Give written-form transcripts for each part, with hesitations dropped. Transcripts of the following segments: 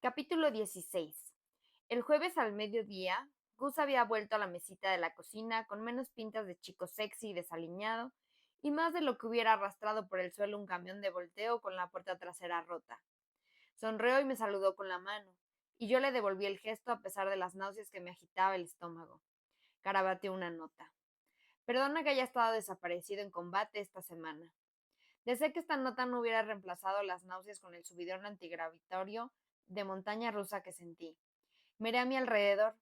Capítulo 16. El jueves al mediodía, Gus había vuelto a la mesita de la cocina con menos pintas de chico sexy y desaliñado, y más de lo que hubiera arrastrado por el suelo un camión de volteo con la puerta trasera rota. Sonrió y me saludó con la mano, y yo le devolví el gesto a pesar de las náuseas que me agitaba el estómago. Carabateó una nota. Perdona que haya estado desaparecido en combate esta semana. Deseé que esta nota no hubiera reemplazado las náuseas con el subidón antigravitorio de montaña rusa que sentí. Miré a mi alrededor.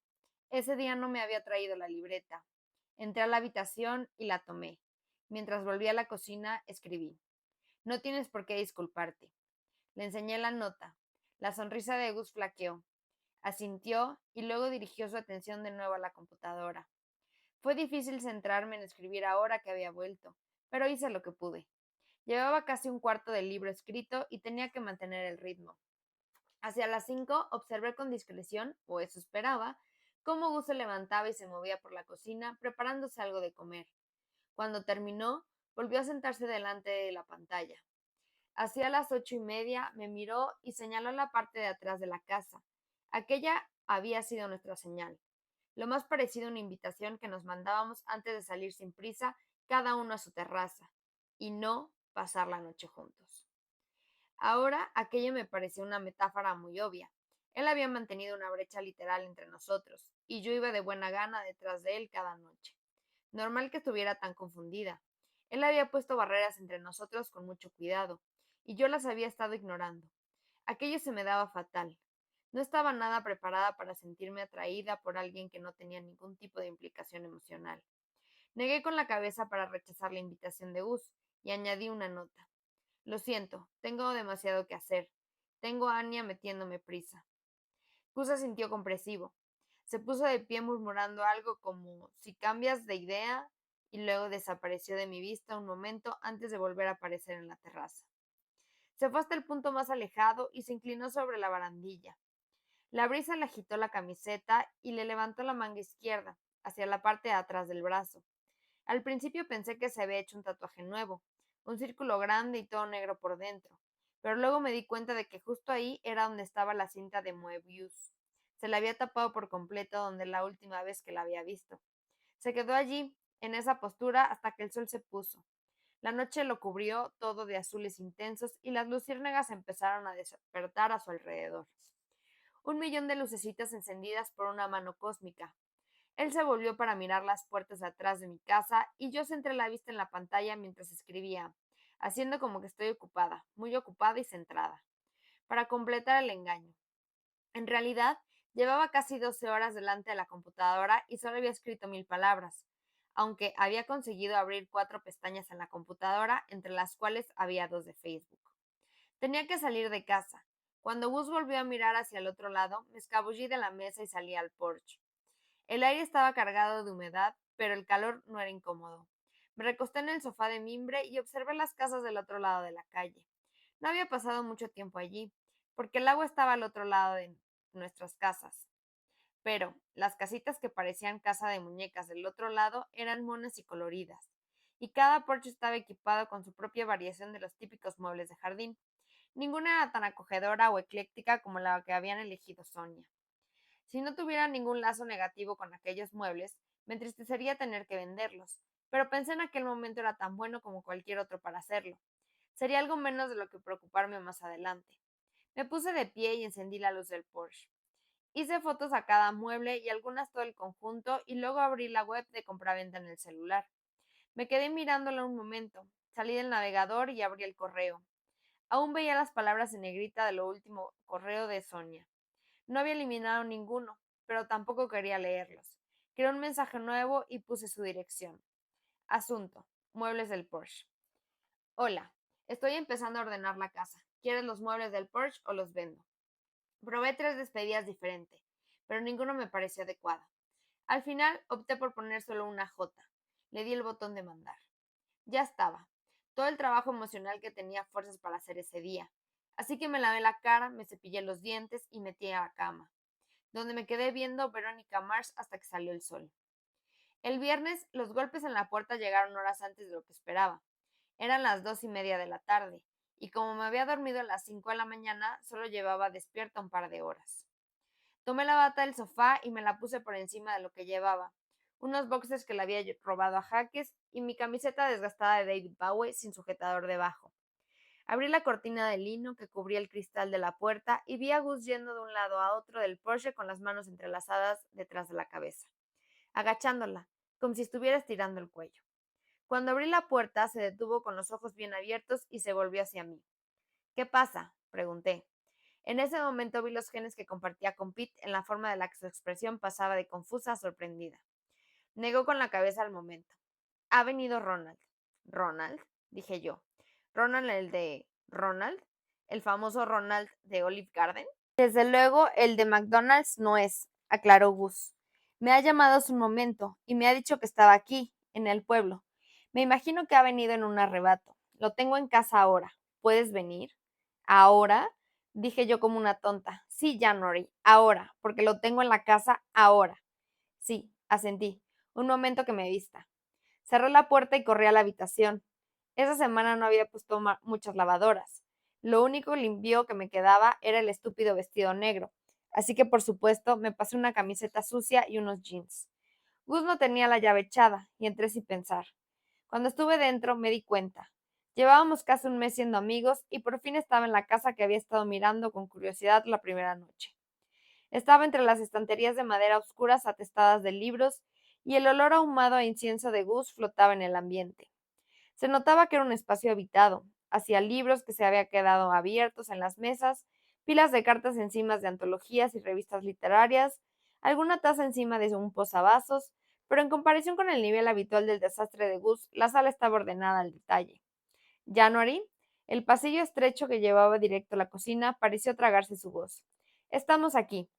Ese día no me había traído la libreta. Entré a la habitación y la tomé. Mientras volví a la cocina, escribí. No tienes por qué disculparte. Le enseñé la nota. La sonrisa de Gus flaqueó. Asintió y luego dirigió su atención de nuevo a la computadora. Fue difícil centrarme en escribir ahora que había vuelto, pero hice lo que pude. Llevaba casi un cuarto del libro escrito y tenía que mantener el ritmo. Hacia las 5 observé con discreción, o eso esperaba, cómo Gus se levantaba y se movía por la cocina preparándose algo de comer. Cuando terminó, volvió a sentarse delante de la pantalla. Hacia las 8:30 me miró y señaló la parte de atrás de la casa. Aquella había sido nuestra señal, lo más parecido a una invitación que nos mandábamos antes de salir sin prisa, cada uno a su terraza, y no pasar la noche juntos. Ahora aquello me parecía una metáfora muy obvia. Él había mantenido una brecha literal entre nosotros, y yo iba de buena gana detrás de él cada noche. Normal que estuviera tan confundida. Él había puesto barreras entre nosotros con mucho cuidado, y yo las había estado ignorando. Aquello se me daba fatal. No estaba nada preparada para sentirme atraída por alguien que no tenía ningún tipo de implicación emocional. Negué con la cabeza para rechazar la invitación de Gus, y añadí una nota. Lo siento, tengo demasiado que hacer. Tengo a Anya metiéndome prisa. Gus se sintió compresivo. Se puso de pie murmurando algo como si cambias de idea y luego desapareció de mi vista un momento antes de volver a aparecer en la terraza. Se fue hasta el punto más alejado y se inclinó sobre la barandilla. La brisa le agitó la camiseta y le levantó la manga izquierda, hacia la parte de atrás del brazo. Al principio pensé que se había hecho un tatuaje nuevo, un círculo grande y todo negro por dentro, pero luego me di cuenta de que justo ahí era donde estaba la cinta de Moebius. Se la había tapado por completo donde la última vez que la había visto. Se quedó allí, en esa postura, hasta que el sol se puso. La noche lo cubrió todo de azules intensos y las luciérnagas empezaron a despertar a su alrededor. Un millón de lucecitas encendidas por una mano cósmica. Él se volvió para mirar las puertas de atrás de mi casa y yo centré la vista en la pantalla mientras escribía, haciendo como que estoy ocupada, muy ocupada y centrada, para completar el engaño. En realidad, llevaba casi 12 horas delante de la computadora y solo había escrito 1000 palabras, aunque había conseguido abrir 4 pestañas en la computadora, entre las cuales había 2 de Facebook. Tenía que salir de casa. Cuando Gus volvió a mirar hacia el otro lado, me escabullí de la mesa y salí al porche. El aire estaba cargado de humedad, pero el calor no era incómodo. Me recosté en el sofá de mimbre y observé las casas del otro lado de la calle. No había pasado mucho tiempo allí, porque el agua estaba al otro lado de nuestras casas. Pero las casitas que parecían casa de muñecas del otro lado eran monas y coloridas, y cada porche estaba equipado con su propia variación de los típicos muebles de jardín. Ninguna era tan acogedora o ecléctica como la que habían elegido Sonia. Si no tuviera ningún lazo negativo con aquellos muebles, me entristecería tener que venderlos, pero pensé en aquel momento era tan bueno como cualquier otro para hacerlo. Sería algo menos de lo que preocuparme más adelante. Me puse de pie y encendí la luz del Porsche. Hice fotos a cada mueble y algunas todo el conjunto y luego abrí la web de compraventa en el celular. Me quedé mirándola un momento, salí del navegador y abrí el correo. Aún veía las palabras en negrita de lo último correo de Sonia. No había eliminado ninguno, pero tampoco quería leerlos. Creé un mensaje nuevo y puse su dirección. Asunto: muebles del Porsche. Hola, estoy empezando a ordenar la casa. ¿Quieres los muebles del Porsche o los vendo? Probé 3 despedidas diferentes, pero ninguno me pareció adecuado. Al final opté por poner solo una J. Le di el botón de mandar. Ya estaba. Todo el trabajo emocional que tenía fuerzas para hacer ese día. Así que me lavé la cara, me cepillé los dientes y metí a la cama, donde me quedé viendo Verónica Mars hasta que salió el sol. El viernes, los golpes en la puerta llegaron horas antes de lo que esperaba. Eran las 2:30 de la tarde, y como me había dormido a las 5 de la mañana, solo llevaba despierta un par de horas. Tomé la bata del sofá y me la puse por encima de lo que llevaba, unos boxers que le había robado a Jaques y mi camiseta desgastada de David Bowie sin sujetador debajo. Abrí la cortina de lino que cubría el cristal de la puerta y vi a Gus yendo de un lado a otro del Porsche con las manos entrelazadas detrás de la cabeza, agachándola, como si estuviera estirando el cuello. Cuando abrí la puerta, se detuvo con los ojos bien abiertos y se volvió hacia mí. ¿Qué pasa?, pregunté. En ese momento vi los genes que compartía con Pete en la forma de la que su expresión pasaba de confusa a sorprendida. Negó con la cabeza al momento. Ha venido Ronald. ¿Ronald?, dije yo. ¿Ronald el de Ronald? ¿El famoso Ronald de Olive Garden? Desde luego, el de McDonald's no es, aclaró Gus. Me ha llamado hace un momento y me ha dicho que estaba aquí, en el pueblo. Me imagino que ha venido en un arrebato. Lo tengo en casa ahora. ¿Puedes venir? ¿Ahora? Dije yo como una tonta. Sí, January, ahora, porque lo tengo en la casa ahora. Sí, asentí. Un momento que me vista. Cerré la puerta y corrí a la habitación. Esa semana no había puesto muchas lavadoras. Lo único limpio que me quedaba era el estúpido vestido negro, así que por supuesto me pasé una camiseta sucia y unos jeans. Gus no tenía la llave echada y entré sin pensar. Cuando estuve dentro me di cuenta. Llevábamos casi un mes siendo amigos y por fin estaba en la casa que había estado mirando con curiosidad la primera noche. Estaba entre las estanterías de madera oscuras atestadas de libros y el olor ahumado a incienso de Gus flotaba en el ambiente. Se notaba que era un espacio habitado. Hacía libros que se habían quedado abiertos en las mesas, pilas de cartas encima de antologías y revistas literarias, alguna taza encima de un posavasos, pero en comparación con el nivel habitual del desastre de Gus, la sala estaba ordenada al detalle. January, el pasillo estrecho que llevaba directo a la cocina, pareció tragarse su voz. Estamos aquí.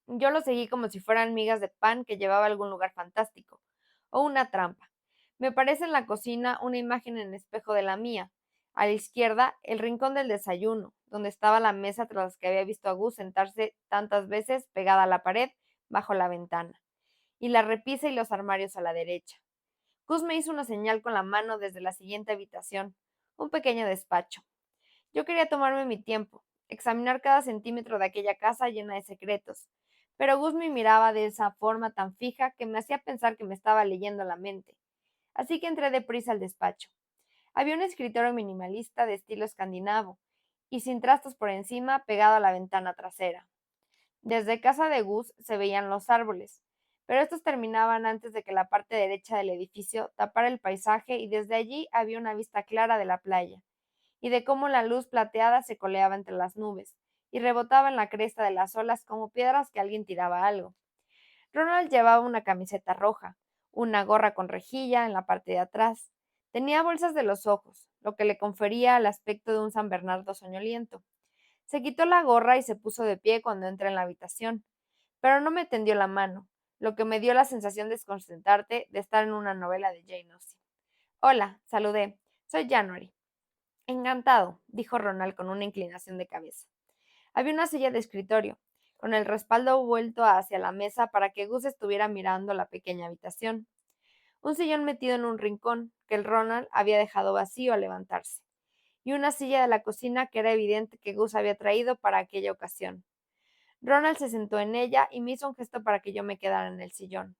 Yo lo seguí como si fueran migas de pan que llevaba a algún lugar fantástico, o una trampa. Me parece en la cocina una imagen en espejo de la mía. A la izquierda, el rincón del desayuno, donde estaba la mesa tras las que había visto a Gus sentarse tantas veces pegada a la pared, bajo la ventana, y la repisa y los armarios a la derecha. Gus me hizo una señal con la mano desde la siguiente habitación, un pequeño despacho. Yo quería tomarme mi tiempo, examinar cada centímetro de aquella casa llena de secretos, pero Gus me miraba de esa forma tan fija que me hacía pensar que me estaba leyendo la mente. Así que entré deprisa al despacho. Había un escritorio minimalista de estilo escandinavo, y sin trastos por encima, pegado a la ventana trasera. Desde casa de Gus se veían los árboles, pero estos terminaban antes de que la parte derecha del edificio tapara el paisaje y desde allí había una vista clara de la playa y de cómo la luz plateada se coleaba entre las nubes y rebotaba en la cresta de las olas como piedras que alguien tiraba algo. Ronald llevaba una camiseta roja, una gorra con rejilla en la parte de atrás. Tenía bolsas de los ojos, lo que le confería el aspecto de un San Bernardo soñoliento. Se quitó la gorra y se puso de pie cuando entré en la habitación, pero no me tendió la mano, lo que me dio la sensación desconcertante de estar en una novela de Jane Austen. Hola, saludé. Soy January. Encantado, dijo Ronald con una inclinación de cabeza. Había una silla de escritorio, con el respaldo vuelto hacia la mesa para que Gus estuviera mirando la pequeña habitación. Un sillón metido en un rincón, que el Ronald había dejado vacío al levantarse, y una silla de la cocina que era evidente que Gus había traído para aquella ocasión. Ronald se sentó en ella y me hizo un gesto para que yo me quedara en el sillón.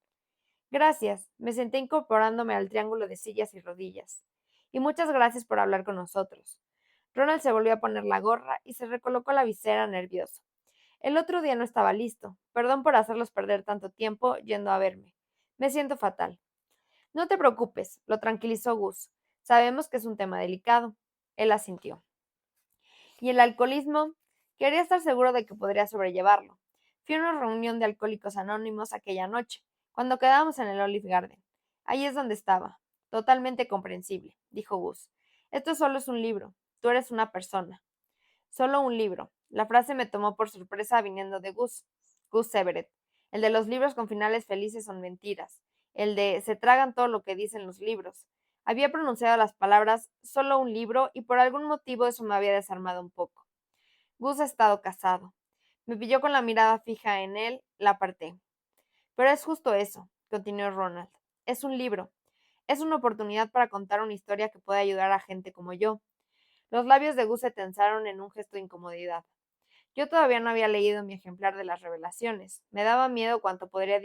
Gracias, me senté incorporándome al triángulo de sillas y rodillas. Y muchas gracias por hablar con nosotros. Ronald se volvió a poner la gorra y se recolocó la visera nervioso. El otro día no estaba listo. Perdón por hacerlos perder tanto tiempo yendo a verme. Me siento fatal. No te preocupes, lo tranquilizó Gus. Sabemos que es un tema delicado. Él asintió. ¿Y el alcoholismo? Quería estar seguro de que podría sobrellevarlo. Fui a una reunión de alcohólicos anónimos aquella noche, cuando quedábamos en el Olive Garden. Ahí es donde estaba. Totalmente comprensible, dijo Gus. Esto solo es un libro. Tú eres una persona. Solo un libro. La frase me tomó por sorpresa viniendo de Gus Everett. El de los libros con finales felices son mentiras. El de se tragan todo lo que dicen los libros. Había pronunciado las palabras solo un libro y por algún motivo eso me había desarmado un poco. Gus ha estado casado. Me pilló con la mirada fija en él, la aparté. Pero es justo eso, continuó Ronald. Es un libro. Es una oportunidad para contar una historia que puede ayudar a gente como yo. Los labios de Gus se tensaron en un gesto de incomodidad. Yo todavía no había leído mi ejemplar de las revelaciones. Me daba miedo cuánto podría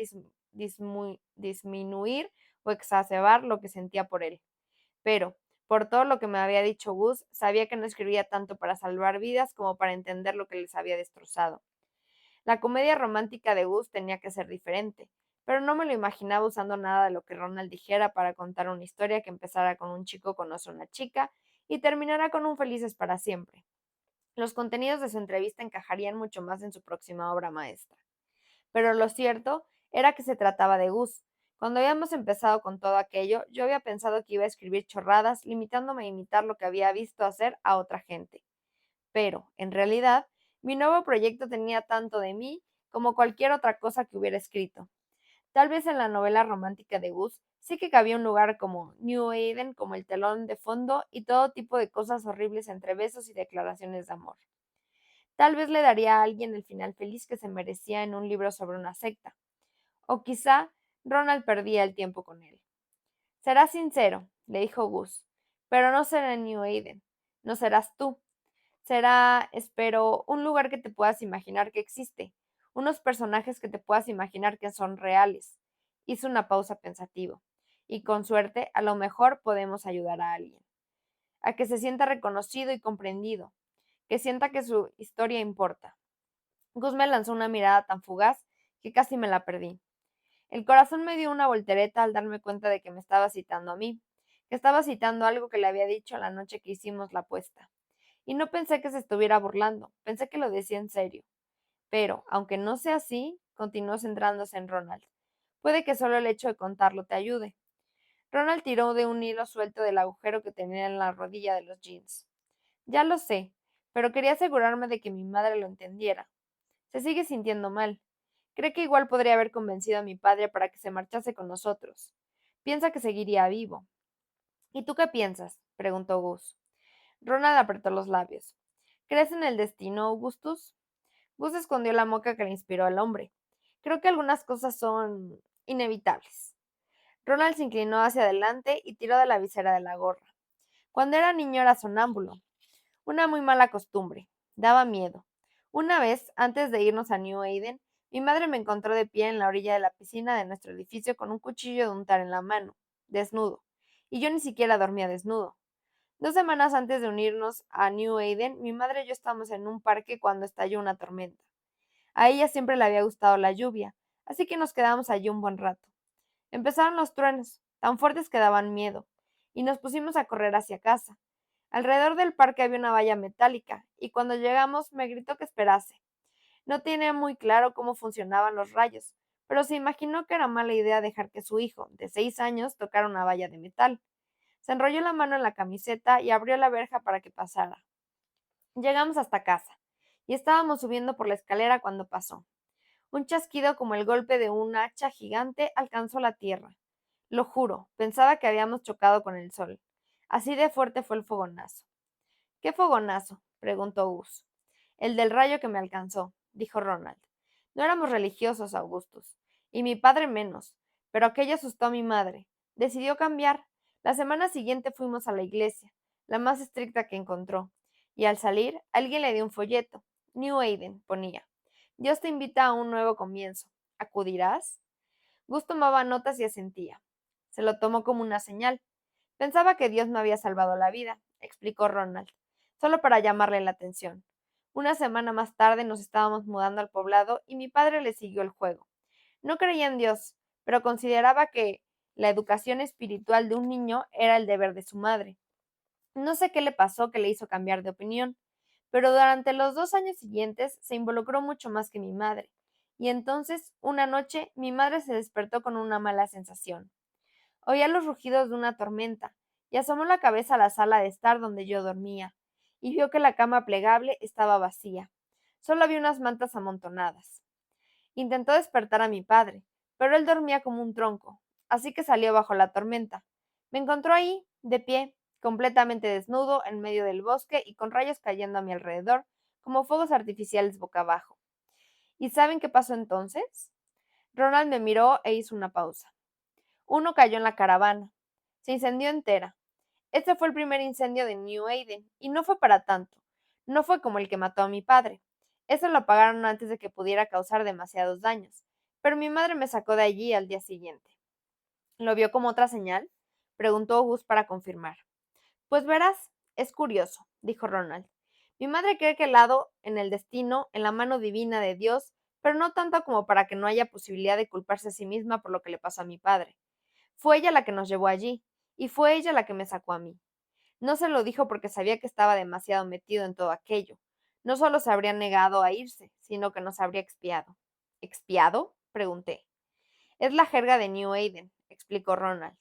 disminuir o exacerbar lo que sentía por él. Pero, por todo lo que me había dicho Gus, sabía que no escribía tanto para salvar vidas como para entender lo que les había destrozado. La comedia romántica de Gus tenía que ser diferente, pero no me lo imaginaba usando nada de lo que Ronald dijera para contar una historia que empezara con un chico conoce a una chica y terminara con un felices para siempre. Los contenidos de su entrevista encajarían mucho más en su próxima obra maestra. Pero lo cierto era que se trataba de Gus. Cuando habíamos empezado con todo aquello, yo había pensado que iba a escribir chorradas, limitándome a imitar lo que había visto hacer a otra gente. Pero, en realidad, mi nuevo proyecto tenía tanto de mí como cualquier otra cosa que hubiera escrito. Tal vez en la novela romántica de Gus sí que cabía un lugar como New Eden, como el telón de fondo y todo tipo de cosas horribles entre besos y declaraciones de amor. Tal vez le daría a alguien el final feliz que se merecía en un libro sobre una secta. O quizá Ronald perdía el tiempo con él. Será sincero, le dijo Gus, pero no será New Eden. No serás tú. Será, espero, un lugar que te puedas imaginar que existe, unos personajes que te puedas imaginar que son reales. Hizo una pausa pensativo. Y con suerte, a lo mejor podemos ayudar a alguien. A que se sienta reconocido y comprendido. Que sienta que su historia importa. Gus me lanzó una mirada tan fugaz que casi me la perdí. El corazón me dio una voltereta al darme cuenta de que me estaba citando a mí, que estaba citando algo que le había dicho la noche que hicimos la apuesta. Y no pensé que se estuviera burlando, pensé que lo decía en serio. Pero, aunque no sea así, continuó centrándose en Ronald. Puede que solo el hecho de contarlo te ayude. Ronald tiró de un hilo suelto del agujero que tenía en la rodilla de los jeans. Ya lo sé, pero quería asegurarme de que mi madre lo entendiera. Se sigue sintiendo mal. Cree que igual podría haber convencido a mi padre para que se marchase con nosotros. Piensa que seguiría vivo. ¿Y tú qué piensas? Preguntó Gus. Ronald apretó los labios. ¿Crees en el destino, Augustus? Gus escondió la moca que le inspiró al hombre. Creo que algunas cosas son inevitables. Ronald se inclinó hacia adelante y tiró de la visera de la gorra. Cuando era niño era sonámbulo. Una muy mala costumbre. Daba miedo. Una vez, antes de irnos a New Eden, mi madre me encontró de pie en la orilla de la piscina de nuestro edificio con un cuchillo de untar en la mano, desnudo. Y yo ni siquiera dormía desnudo. 2 semanas antes de unirnos a New Eden, mi madre y yo estábamos en un parque cuando estalló una tormenta. A ella siempre le había gustado la lluvia, así que nos quedamos allí un buen rato. Empezaron los truenos, tan fuertes que daban miedo, y nos pusimos a correr hacia casa. Alrededor del parque había una valla metálica, y cuando llegamos me gritó que esperase. No tenía muy claro cómo funcionaban los rayos, pero se imaginó que era mala idea dejar que su hijo, de 6 años, tocara una valla de metal. Se enrolló la mano en la camiseta y abrió la verja para que pasara. Llegamos hasta casa, y estábamos subiendo por la escalera cuando pasó. Un chasquido como el golpe de un hacha gigante alcanzó la tierra. Lo juro, pensaba que habíamos chocado con el sol. Así de fuerte fue el fogonazo. ¿Qué fogonazo? Preguntó Gus. El del rayo que me alcanzó, dijo Ronald. No éramos religiosos, Augustus, y mi padre menos, pero aquello asustó a mi madre. Decidió cambiar. La semana siguiente fuimos a la iglesia, la más estricta que encontró, y al salir alguien le dio un folleto. New Eden, ponía. Dios te invita a un nuevo comienzo. ¿Acudirás? Gus tomaba notas y asentía. Se lo tomó como una señal. Pensaba que Dios me había salvado la vida, explicó Ronald, solo para llamarle la atención. Una semana más tarde nos estábamos mudando al poblado y mi padre le siguió el juego. No creía en Dios, pero consideraba que la educación espiritual de un niño era el deber de su madre. No sé qué le pasó que le hizo cambiar de opinión, pero durante los 2 años siguientes se involucró mucho más que mi madre. Y entonces, una noche, mi madre se despertó con una mala sensación. Oía los rugidos de una tormenta, y asomó la cabeza a la sala de estar donde yo dormía, y vio que la cama plegable estaba vacía. Solo había unas mantas amontonadas. Intentó despertar a mi padre, pero él dormía como un tronco, así que salió bajo la tormenta. Me encontró ahí, de pie, completamente desnudo, en medio del bosque y con rayos cayendo a mi alrededor, como fuegos artificiales boca abajo. ¿Y saben qué pasó entonces? Ronald me miró e hizo una pausa. Uno cayó en la caravana. Se incendió entera. Ese fue el primer incendio de New Eden, y no fue para tanto. No fue como el que mató a mi padre. Ese lo apagaron antes de que pudiera causar demasiados daños. Pero mi madre me sacó de allí al día siguiente. ¿Lo vio como otra señal? Preguntó Gus para confirmar. Pues verás, es curioso, dijo Ronald. Mi madre cree que el lado en el destino, en la mano divina de Dios, pero no tanto como para que no haya posibilidad de culparse a sí misma por lo que le pasó a mi padre. Fue ella la que nos llevó allí, y fue ella la que me sacó a mí. No se lo dijo porque sabía que estaba demasiado metido en todo aquello. No solo se habría negado a irse, sino que nos habría expiado. ¿Expiado? Pregunté. Es la jerga de New Eden, explicó Ronald.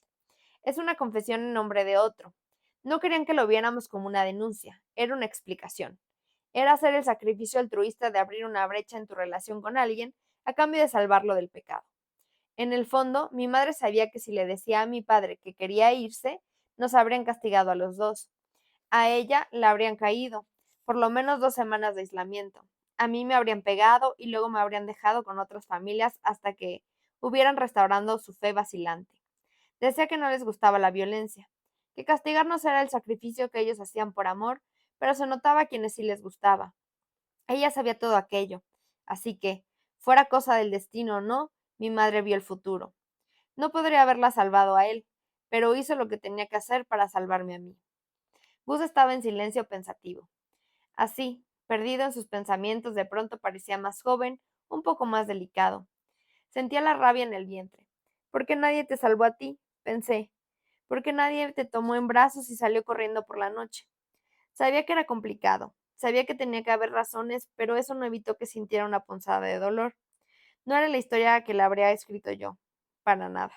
Es una confesión en nombre de otro. No querían que lo viéramos como una denuncia, era una explicación. Era hacer el sacrificio altruista de abrir una brecha en tu relación con alguien a cambio de salvarlo del pecado. En el fondo, mi madre sabía que si le decía a mi padre que quería irse, nos habrían castigado a los dos. A ella la habrían caído, por lo menos 2 semanas de aislamiento. A mí me habrían pegado y luego me habrían dejado con otras familias hasta que hubieran restaurado su fe vacilante. Decía que no les gustaba la violencia, que castigarnos era el sacrificio que ellos hacían por amor, pero se notaba a quienes sí les gustaba. Ella sabía todo aquello, así que, fuera cosa del destino o no, mi madre vio el futuro. No podría haberla salvado a él, pero hizo lo que tenía que hacer para salvarme a mí. Gus estaba en silencio pensativo. Así, perdido en sus pensamientos, de pronto parecía más joven, un poco más delicado. Sentía la rabia en el vientre. ¿Por qué nadie te salvó a ti? Pensé. ¿Por qué nadie te tomó en brazos y salió corriendo por la noche? Sabía que era complicado. Sabía que tenía que haber razones, pero eso no evitó que sintiera una punzada de dolor. No era la historia que la habría escrito yo. Para nada.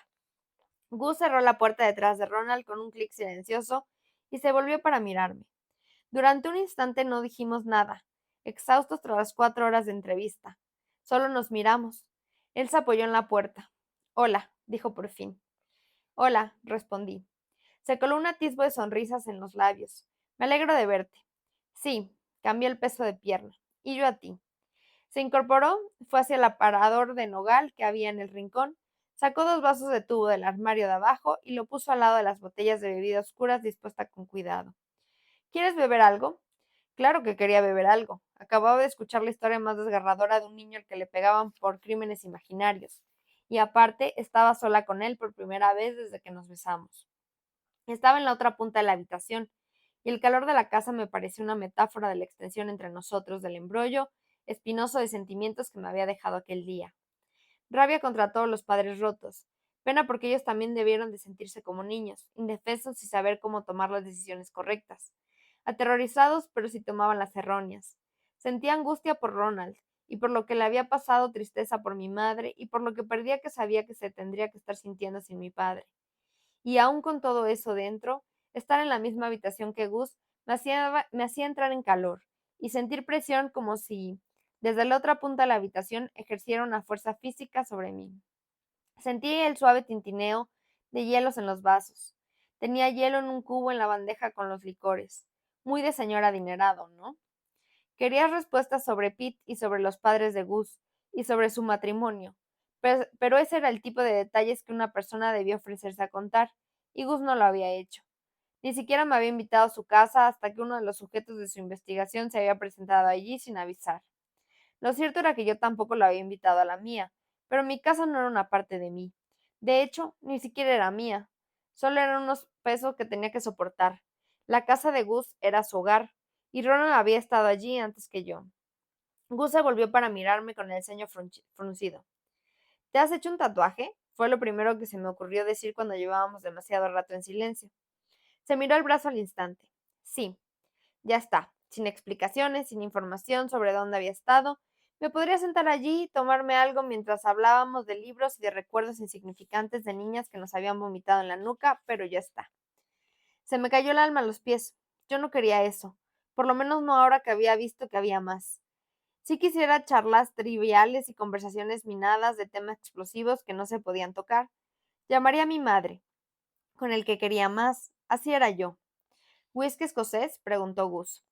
Gus cerró la puerta detrás de Ronald con un clic silencioso y se volvió para mirarme. Durante un instante no dijimos nada, exhaustos tras las 4 horas de entrevista. Solo nos miramos. Él se apoyó en la puerta. Hola, dijo por fin. Hola, respondí. Se coló un atisbo de sonrisas en los labios. Me alegro de verte. Sí, cambié el peso de pierna. Y yo a ti. Se incorporó, fue hacia el aparador de nogal que había en el rincón, sacó 2 vasos de tubo del armario de abajo y lo puso al lado de las botellas de bebida oscuras dispuesta con cuidado. ¿Quieres beber algo? Claro que quería beber algo. Acababa de escuchar la historia más desgarradora de un niño al que le pegaban por crímenes imaginarios. Y aparte, estaba sola con él por primera vez desde que nos besamos. Estaba en la otra punta de la habitación, y el calor de la casa me pareció una metáfora de la extensión entre nosotros del embrollo espinoso de sentimientos que me había dejado aquel día. Rabia contra todos los padres rotos. Pena porque ellos también debieron de sentirse como niños, indefensos y saber cómo tomar las decisiones correctas. Aterrorizados, pero si tomaban las erróneas. Sentía angustia por Ronald, y por lo que le había pasado, tristeza por mi madre, y por lo que perdía que sabía que se tendría que estar sintiendo sin mi padre. Y aún con todo eso dentro, estar en la misma habitación que Gus me hacía entrar en calor y sentir presión como si, desde la otra punta de la habitación, ejerciera una fuerza física sobre mí. Sentí el suave tintineo de hielos en los vasos. Tenía hielo en un cubo en la bandeja con los licores. Muy de señor adinerado, ¿no? Quería respuestas sobre Pete y sobre los padres de Gus, y sobre su matrimonio, pero ese era el tipo de detalles que una persona debía ofrecerse a contar, y Gus no lo había hecho. Ni siquiera me había invitado a su casa hasta que uno de los sujetos de su investigación se había presentado allí sin avisar. Lo cierto era que yo tampoco lo había invitado a la mía, pero mi casa no era una parte de mí. De hecho, ni siquiera era mía. Solo eran unos pesos que tenía que soportar. La casa de Gus era su hogar, y Ronald había estado allí antes que yo. Gus se volvió para mirarme con el ceño fruncido. ¿Te has hecho un tatuaje? Fue lo primero que se me ocurrió decir cuando llevábamos demasiado rato en silencio. Se miró el brazo al instante. Sí, ya está, sin explicaciones, sin información sobre dónde había estado. Me podría sentar allí y tomarme algo mientras hablábamos de libros y de recuerdos insignificantes de niñas que nos habían vomitado en la nuca, pero ya está. Se me cayó el alma a los pies. Yo no quería eso, por lo menos no ahora que había visto que había más. Sí quisiera charlas triviales y conversaciones minadas de temas explosivos que no se podían tocar. Llamaría a mi madre, con el que quería más. Así era yo. ¿Whisky escocés? Preguntó Gus.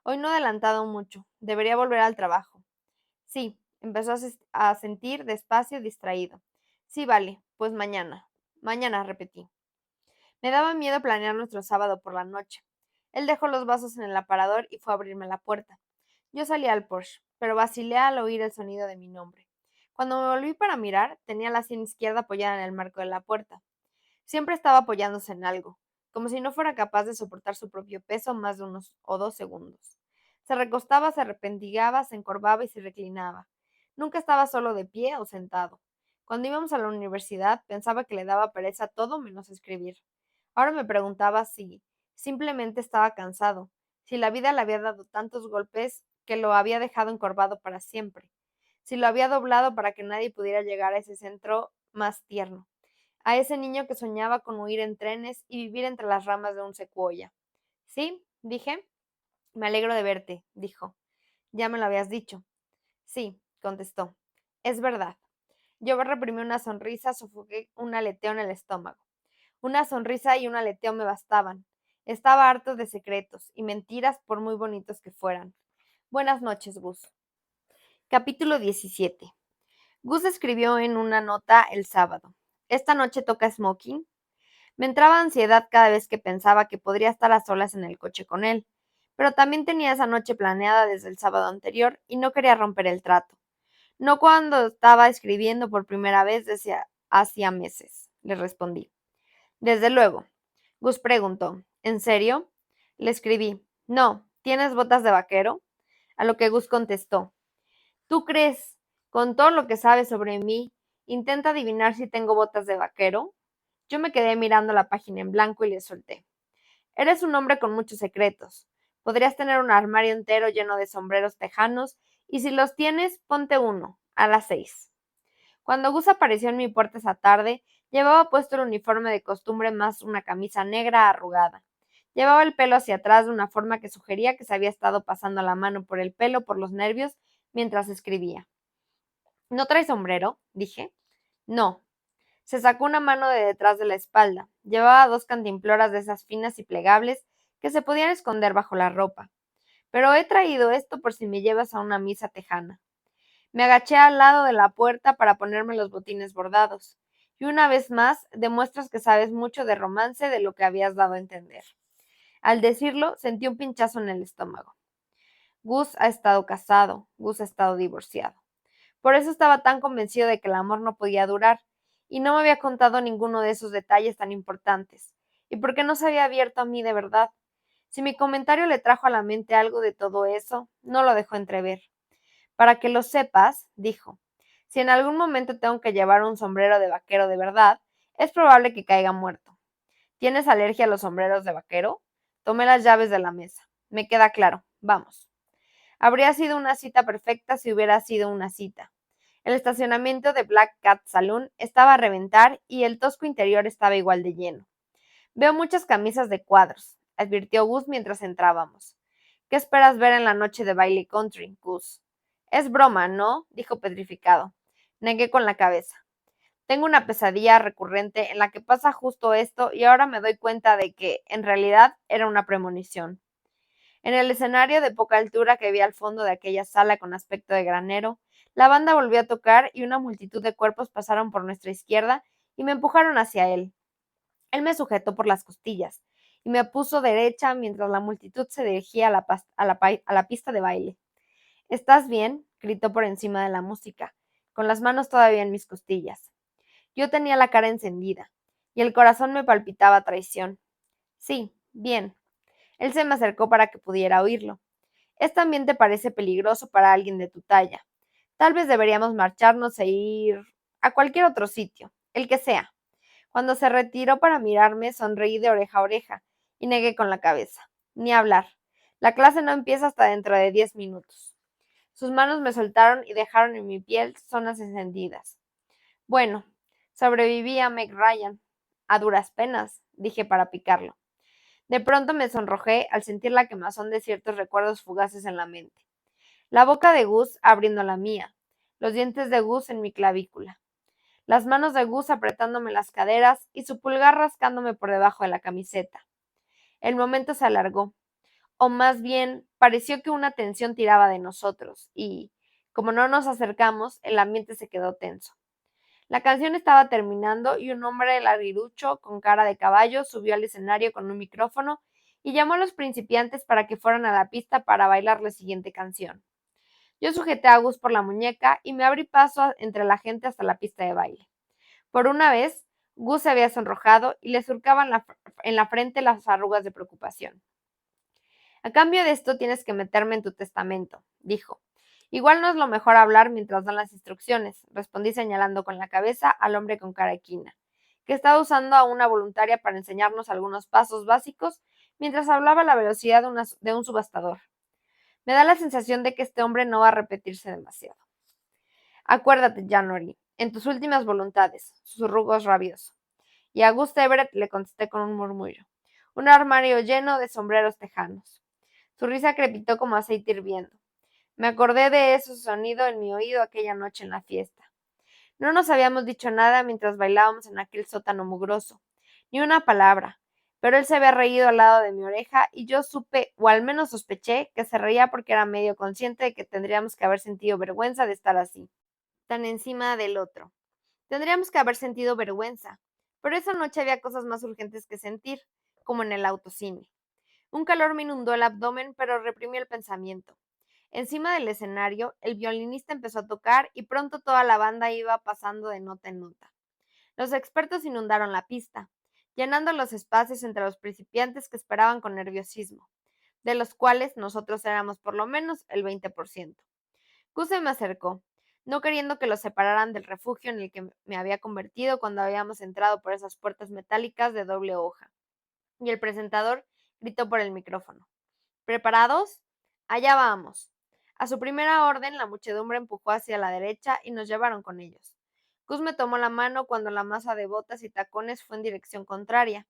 Hoy no he adelantado mucho. Debería volver al trabajo. Sí, empezó a sentir despacio, distraído. Sí, vale, pues mañana. Mañana, repetí. Me daba miedo planear nuestro sábado por la noche. Él dejó los vasos en el aparador y fue a abrirme la puerta. Yo salí al porche, pero vacilé al oír el sonido de mi nombre. Cuando me volví para mirar, tenía la sien izquierda apoyada en el marco de la puerta. Siempre estaba apoyándose en algo, como si no fuera capaz de soportar su propio peso más de 1 o 2 segundos. Se recostaba, se arrepentigaba, se encorvaba y se reclinaba. Nunca estaba solo de pie o sentado. Cuando íbamos a la universidad, pensaba que le daba pereza todo menos escribir. Ahora me preguntaba si simplemente estaba cansado, si la vida le había dado tantos golpes que lo había dejado encorvado para siempre, si lo había doblado para que nadie pudiera llegar a ese centro más tierno, a ese niño que soñaba con huir en trenes y vivir entre las ramas de un secuoya. Sí, dije. Me alegro de verte, dijo. Ya me lo habías dicho. Sí, contestó. Es verdad. Yo reprimí una sonrisa, sofoqué un aleteo en el estómago. Una sonrisa y un aleteo me bastaban. Estaba harto de secretos y mentiras por muy bonitos que fueran. Buenas noches, Gus. Capítulo 17. Gus escribió en una nota el sábado. Esta noche toca smoking. Me entraba ansiedad cada vez que pensaba que podría estar a solas en el coche con él, pero también tenía esa noche planeada desde el sábado anterior y no quería romper el trato. No cuando estaba escribiendo por primera vez desde hacía meses, le respondí. Desde luego. Gus preguntó. ¿En serio? Le escribí. No, ¿tienes botas de vaquero? A lo que Gus contestó. ¿Tú crees, con todo lo que sabes sobre mí, intenta adivinar si tengo botas de vaquero? Yo me quedé mirando la página en blanco y le solté. Eres un hombre con muchos secretos. Podrías tener un armario entero lleno de sombreros tejanos, y si los tienes, ponte uno, a las 6. Cuando Gus apareció en mi puerta esa tarde, llevaba puesto el uniforme de costumbre más una camisa negra arrugada. Llevaba el pelo hacia atrás de una forma que sugería que se había estado pasando la mano por el pelo por los nervios mientras escribía. ¿No trae sombrero? Dije. No. Se sacó una mano de detrás de la espalda. Llevaba 2 cantimploras de esas finas y plegables que se podían esconder bajo la ropa. Pero he traído esto por si me llevas a una misa tejana. Me agaché al lado de la puerta para ponerme los botines bordados. Y una vez más, demuestras que sabes mucho de romance de lo que habías dado a entender. Al decirlo, sentí un pinchazo en el estómago. Gus ha estado casado, Gus ha estado divorciado. Por eso estaba tan convencido de que el amor no podía durar, y no me había contado ninguno de esos detalles tan importantes, y porque no se había abierto a mí de verdad. Si mi comentario le trajo a la mente algo de todo eso, no lo dejó entrever. Para que lo sepas, dijo, si en algún momento tengo que llevar un sombrero de vaquero de verdad, es probable que caiga muerto. ¿Tienes alergia a los sombreros de vaquero? Tomé las llaves de la mesa. Me queda claro. Vamos. Habría sido una cita perfecta si hubiera sido una cita. El estacionamiento de Black Cat Saloon estaba a reventar y el tosco interior estaba igual de lleno. Veo muchas camisas de cuadros, advirtió Gus mientras entrábamos. ¿Qué esperas ver en la noche de baile country, Gus? Es broma, ¿no? Dijo petrificado. Negué con la cabeza. Tengo una pesadilla recurrente en la que pasa justo esto y ahora me doy cuenta de que, en realidad, era una premonición. En el escenario de poca altura que vi al fondo de aquella sala con aspecto de granero, la banda volvió a tocar y una multitud de cuerpos pasaron por nuestra izquierda y me empujaron hacia él. Él me sujetó por las costillas y me puso derecha mientras la multitud se dirigía a la pista de baile. ¿Estás bien? Gritó por encima de la música, con las manos todavía en mis costillas. Yo tenía la cara encendida y el corazón me palpitaba a traición. Sí, bien. Él se me acercó para que pudiera oírlo. Este ambiente parece peligroso para alguien de tu talla. Tal vez deberíamos marcharnos e ir a cualquier otro sitio, el que sea. Cuando se retiró para mirarme, sonreí de oreja a oreja y negué con la cabeza. Ni hablar. La clase no empieza hasta dentro de 10 minutos. Sus manos me soltaron y dejaron en mi piel zonas encendidas. Bueno, sobreviví a Meg Ryan. A duras penas, dije para picarlo. De pronto me sonrojé al sentir la quemazón de ciertos recuerdos fugaces en la mente. La boca de Gus abriendo la mía, los dientes de Gus en mi clavícula, las manos de Gus apretándome las caderas y su pulgar rascándome por debajo de la camiseta. El momento se alargó, o más bien pareció que una tensión tiraba de nosotros y, como no nos acercamos, el ambiente se quedó tenso. La canción estaba terminando y un hombre larguirucho con cara de caballo subió al escenario con un micrófono y llamó a los principiantes para que fueran a la pista para bailar la siguiente canción. Yo sujeté a Gus por la muñeca y me abrí paso entre la gente hasta la pista de baile. Por una vez, Gus se había sonrojado y le surcaban en la frente las arrugas de preocupación. A cambio de esto tienes que meterme en tu testamento, dijo. Igual no es lo mejor hablar mientras dan las instrucciones, respondí señalando con la cabeza al hombre con cara equina, que estaba usando a una voluntaria para enseñarnos algunos pasos básicos mientras hablaba a la velocidad de un subastador. Me da la sensación de que este hombre no va a repetirse demasiado. Acuérdate, January, en tus últimas voluntades, susurró Gus rabioso. Y a Gus Everett le contesté con un murmullo. Un armario lleno de sombreros tejanos. Su risa crepitó como aceite hirviendo. Me acordé de ese sonido en mi oído aquella noche en la fiesta. No nos habíamos dicho nada mientras bailábamos en aquel sótano mugroso, ni una palabra, pero él se había reído al lado de mi oreja y yo supe, o al menos sospeché, que se reía porque era medio consciente de que tendríamos que haber sentido vergüenza de estar así, tan encima del otro. Tendríamos que haber sentido vergüenza, pero esa noche había cosas más urgentes que sentir, como en el autocine. Un calor me inundó el abdomen, pero reprimí el pensamiento. Encima del escenario, el violinista empezó a tocar y pronto toda la banda iba pasando de nota en nota. Los expertos inundaron la pista, llenando los espacios entre los principiantes que esperaban con nerviosismo, de los cuales nosotros éramos por lo menos el 20%. Gus se me acercó, no queriendo que los separaran del refugio en el que me había convertido cuando habíamos entrado por esas puertas metálicas de doble hoja, y el presentador gritó por el micrófono. ¿Preparados? Allá vamos. A su primera orden, la muchedumbre empujó hacia la derecha y nos llevaron con ellos. Gus me tomó la mano cuando la masa de botas y tacones fue en dirección contraria.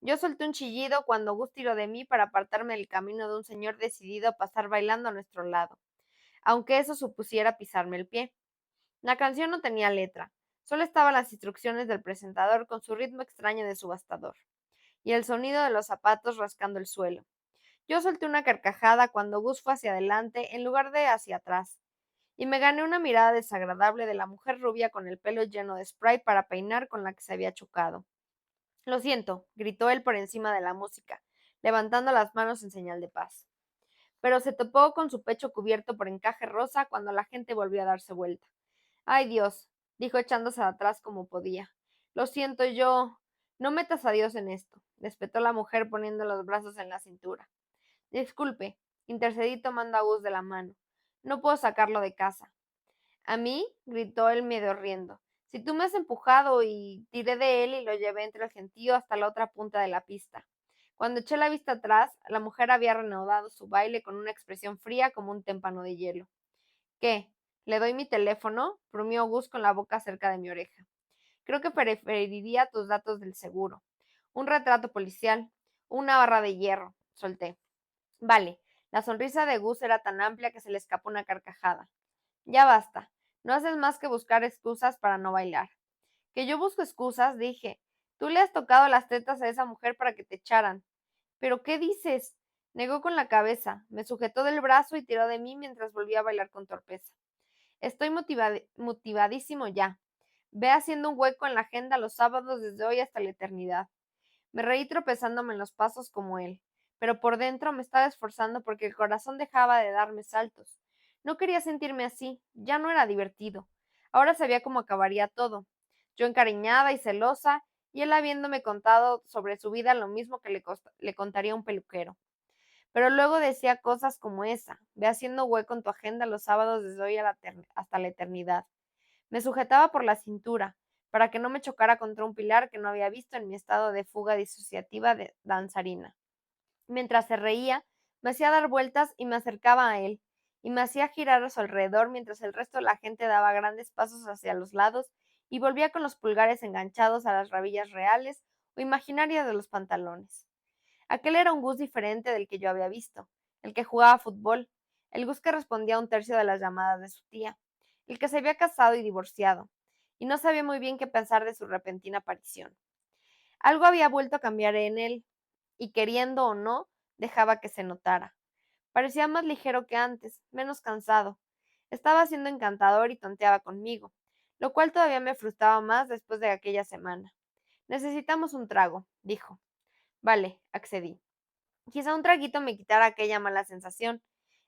Yo solté un chillido cuando Gus tiró de mí para apartarme del camino de un señor decidido a pasar bailando a nuestro lado, aunque eso supusiera pisarme el pie. La canción no tenía letra, solo estaban las instrucciones del presentador con su ritmo extraño de subastador, y el sonido de los zapatos rascando el suelo. Yo solté una carcajada cuando Gus fue hacia adelante en lugar de hacia atrás, y me gané una mirada desagradable de la mujer rubia con el pelo lleno de spray para peinar con la que se había chocado. Lo siento, gritó él por encima de la música, levantando las manos en señal de paz. Pero se topó con su pecho cubierto por encaje rosa cuando la gente volvió a darse vuelta. Ay, Dios, dijo echándose atrás como podía. Lo siento, yo. No metas a Dios en esto, espetó la mujer poniendo los brazos en la cintura. Disculpe, intercedí tomando a Gus de la mano. No puedo sacarlo de casa. ¿A mí? Gritó él medio riendo. Si tú me has empujado y tiré de él y lo llevé entre el gentío hasta la otra punta de la pista. Cuando eché la vista atrás, la mujer había reanudado su baile con una expresión fría como un témpano de hielo. ¿Qué? ¿Le doy mi teléfono? Brumió Gus con la boca cerca de mi oreja. Creo que preferiría tus datos del seguro. Un retrato policial. Una barra de hierro. Solté. Vale. La sonrisa de Gus era tan amplia que se le escapó una carcajada. Ya basta. No haces más que buscar excusas para no bailar. Que yo busco excusas, dije. Tú le has tocado las tetas a esa mujer para que te echaran. ¿Pero qué dices? Negó con la cabeza, me sujetó del brazo y tiró de mí mientras volvía a bailar con torpeza. Estoy motivadísimo ya. Ve haciendo un hueco en la agenda los sábados desde hoy hasta la eternidad. Me reí tropezándome en los pasos como él, pero por dentro me estaba esforzando porque el corazón dejaba de darme saltos. No quería sentirme así, ya no era divertido. Ahora sabía cómo acabaría todo. Yo encariñada y celosa, y él habiéndome contado sobre su vida lo mismo que le contaría un peluquero. Pero luego decía cosas como esa, ve haciendo hueco en tu agenda los sábados desde hoy hasta la eternidad. Me sujetaba por la cintura, para que no me chocara contra un pilar que no había visto en mi estado de fuga disociativa de danzarina. Mientras se reía, me hacía dar vueltas y me acercaba a él, y me hacía girar a su alrededor mientras el resto de la gente daba grandes pasos hacia los lados y volvía con los pulgares enganchados a las rabillas reales o imaginarias de los pantalones. Aquel era un Gus diferente del que yo había visto, el que jugaba fútbol, el Gus que respondía a un tercio de las llamadas de su tía, el que se había casado y divorciado, y no sabía muy bien qué pensar de su repentina aparición. Algo había vuelto a cambiar en él, y queriendo o no, dejaba que se notara. Parecía más ligero que antes, menos cansado. Estaba siendo encantador y tonteaba conmigo, lo cual todavía me frustraba más después de aquella semana. Necesitamos un trago, dijo. Vale, accedí. Quizá un traguito me quitara aquella mala sensación.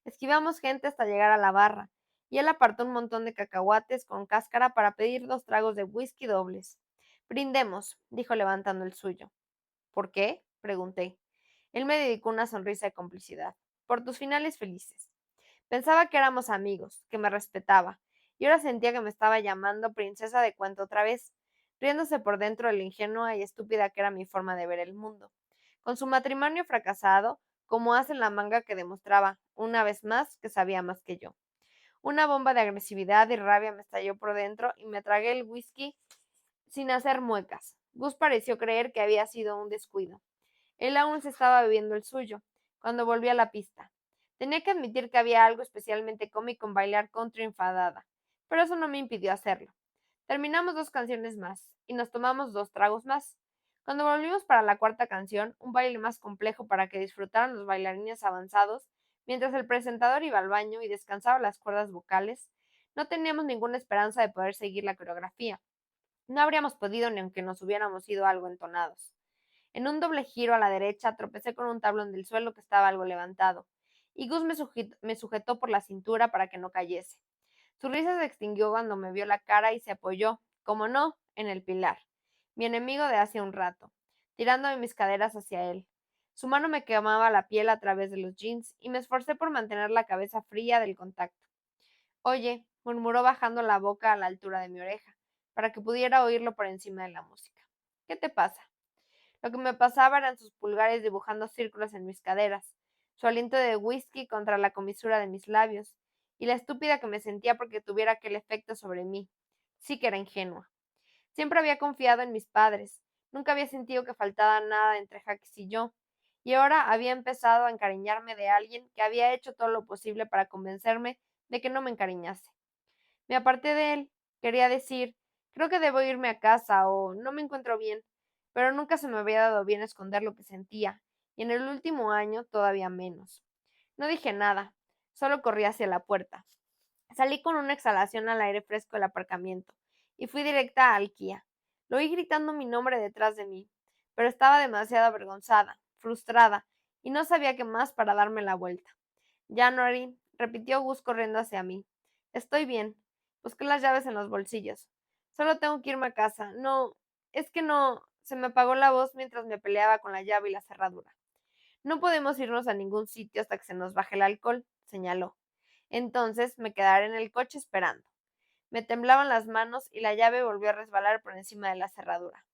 Esquivamos gente hasta llegar a la barra, y él apartó un montón de cacahuates con cáscara para pedir 2 tragos de whisky dobles. Brindemos, dijo levantando el suyo. ¿Por qué? Pregunté. Él me dedicó una sonrisa de complicidad. Por tus finales felices. Pensaba que éramos amigos, que me respetaba, y ahora sentía que me estaba llamando princesa de cuento otra vez, riéndose por dentro de lo ingenua y estúpida que era mi forma de ver el mundo. Con su matrimonio fracasado, como hace en la manga que demostraba, una vez más, que sabía más que yo. Una bomba de agresividad y rabia me estalló por dentro y me tragué el whisky sin hacer muecas. Gus pareció creer que había sido un descuido. Él aún se estaba bebiendo el suyo, cuando volví a la pista. Tenía que admitir que había algo especialmente cómico en bailar country enfadada, pero eso no me impidió hacerlo. Terminamos 2 canciones más, y nos tomamos 2 tragos más. Cuando volvimos para la cuarta canción, un baile más complejo para que disfrutaran los bailarines avanzados, mientras el presentador iba al baño y descansaba las cuerdas vocales, no teníamos ninguna esperanza de poder seguir la coreografía. No habríamos podido ni aunque nos hubiéramos ido algo entonados. En un doble giro a la derecha tropecé con un tablón del suelo que estaba algo levantado, y Gus me sujetó por la cintura para que no cayese. Su risa se extinguió cuando me vio la cara y se apoyó, como no, en el pilar, mi enemigo de hace un rato, tirándome mis caderas hacia él. Su mano me quemaba la piel a través de los jeans y me esforcé por mantener la cabeza fría del contacto. Oye, murmuró bajando la boca a la altura de mi oreja, para que pudiera oírlo por encima de la música. ¿Qué te pasa? Lo que me pasaba eran sus pulgares dibujando círculos en mis caderas, su aliento de whisky contra la comisura de mis labios, y la estúpida que me sentía porque tuviera aquel efecto sobre mí. Sí que era ingenua. Siempre había confiado en mis padres, nunca había sentido que faltaba nada entre Jaques y yo, y ahora había empezado a encariñarme de alguien que había hecho todo lo posible para convencerme de que no me encariñase. Me aparté de él. Quería decir, creo que debo irme a casa o no me encuentro bien, pero nunca se me había dado bien esconder lo que sentía, y en el último año todavía menos. No dije nada, solo corrí hacia la puerta. Salí con una exhalación al aire fresco del aparcamiento y fui directa al Kia. Lo oí gritando mi nombre detrás de mí, pero estaba demasiado avergonzada, frustrada, y no sabía qué más para darme la vuelta. January, repitió Gus corriendo hacia mí. Estoy bien. Busqué las llaves en los bolsillos. Solo tengo que irme a casa. No, es que no. Se me apagó la voz mientras me peleaba con la llave y la cerradura. No podemos irnos a ningún sitio hasta que se nos baje el alcohol, señaló. Entonces me quedaré en el coche esperando. Me temblaban las manos y la llave volvió a resbalar por encima de la cerradura.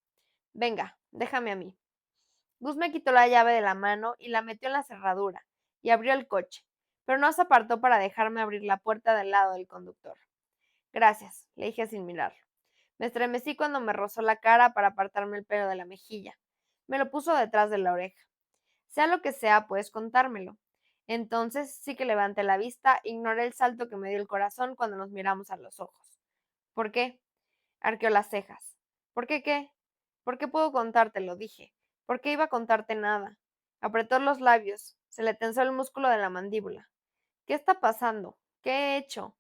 Venga, déjame a mí. Gus me quitó la llave de la mano y la metió en la cerradura, y abrió el coche, pero no se apartó para dejarme abrir la puerta del lado del conductor. Gracias, le dije sin mirarlo. Me estremecí cuando me rozó la cara para apartarme el pelo de la mejilla. Me lo puso detrás de la oreja. Sea lo que sea, puedes contármelo. Entonces sí que levanté la vista, ignoré el salto que me dio el corazón cuando nos miramos a los ojos. ¿Por qué? Arqueó las cejas. ¿Por qué qué? ¿Por qué puedo contártelo? Dije. ¿Por qué iba a contarte nada? Apretó los labios. Se le tensó el músculo de la mandíbula. ¿Qué está pasando? ¿Qué he hecho?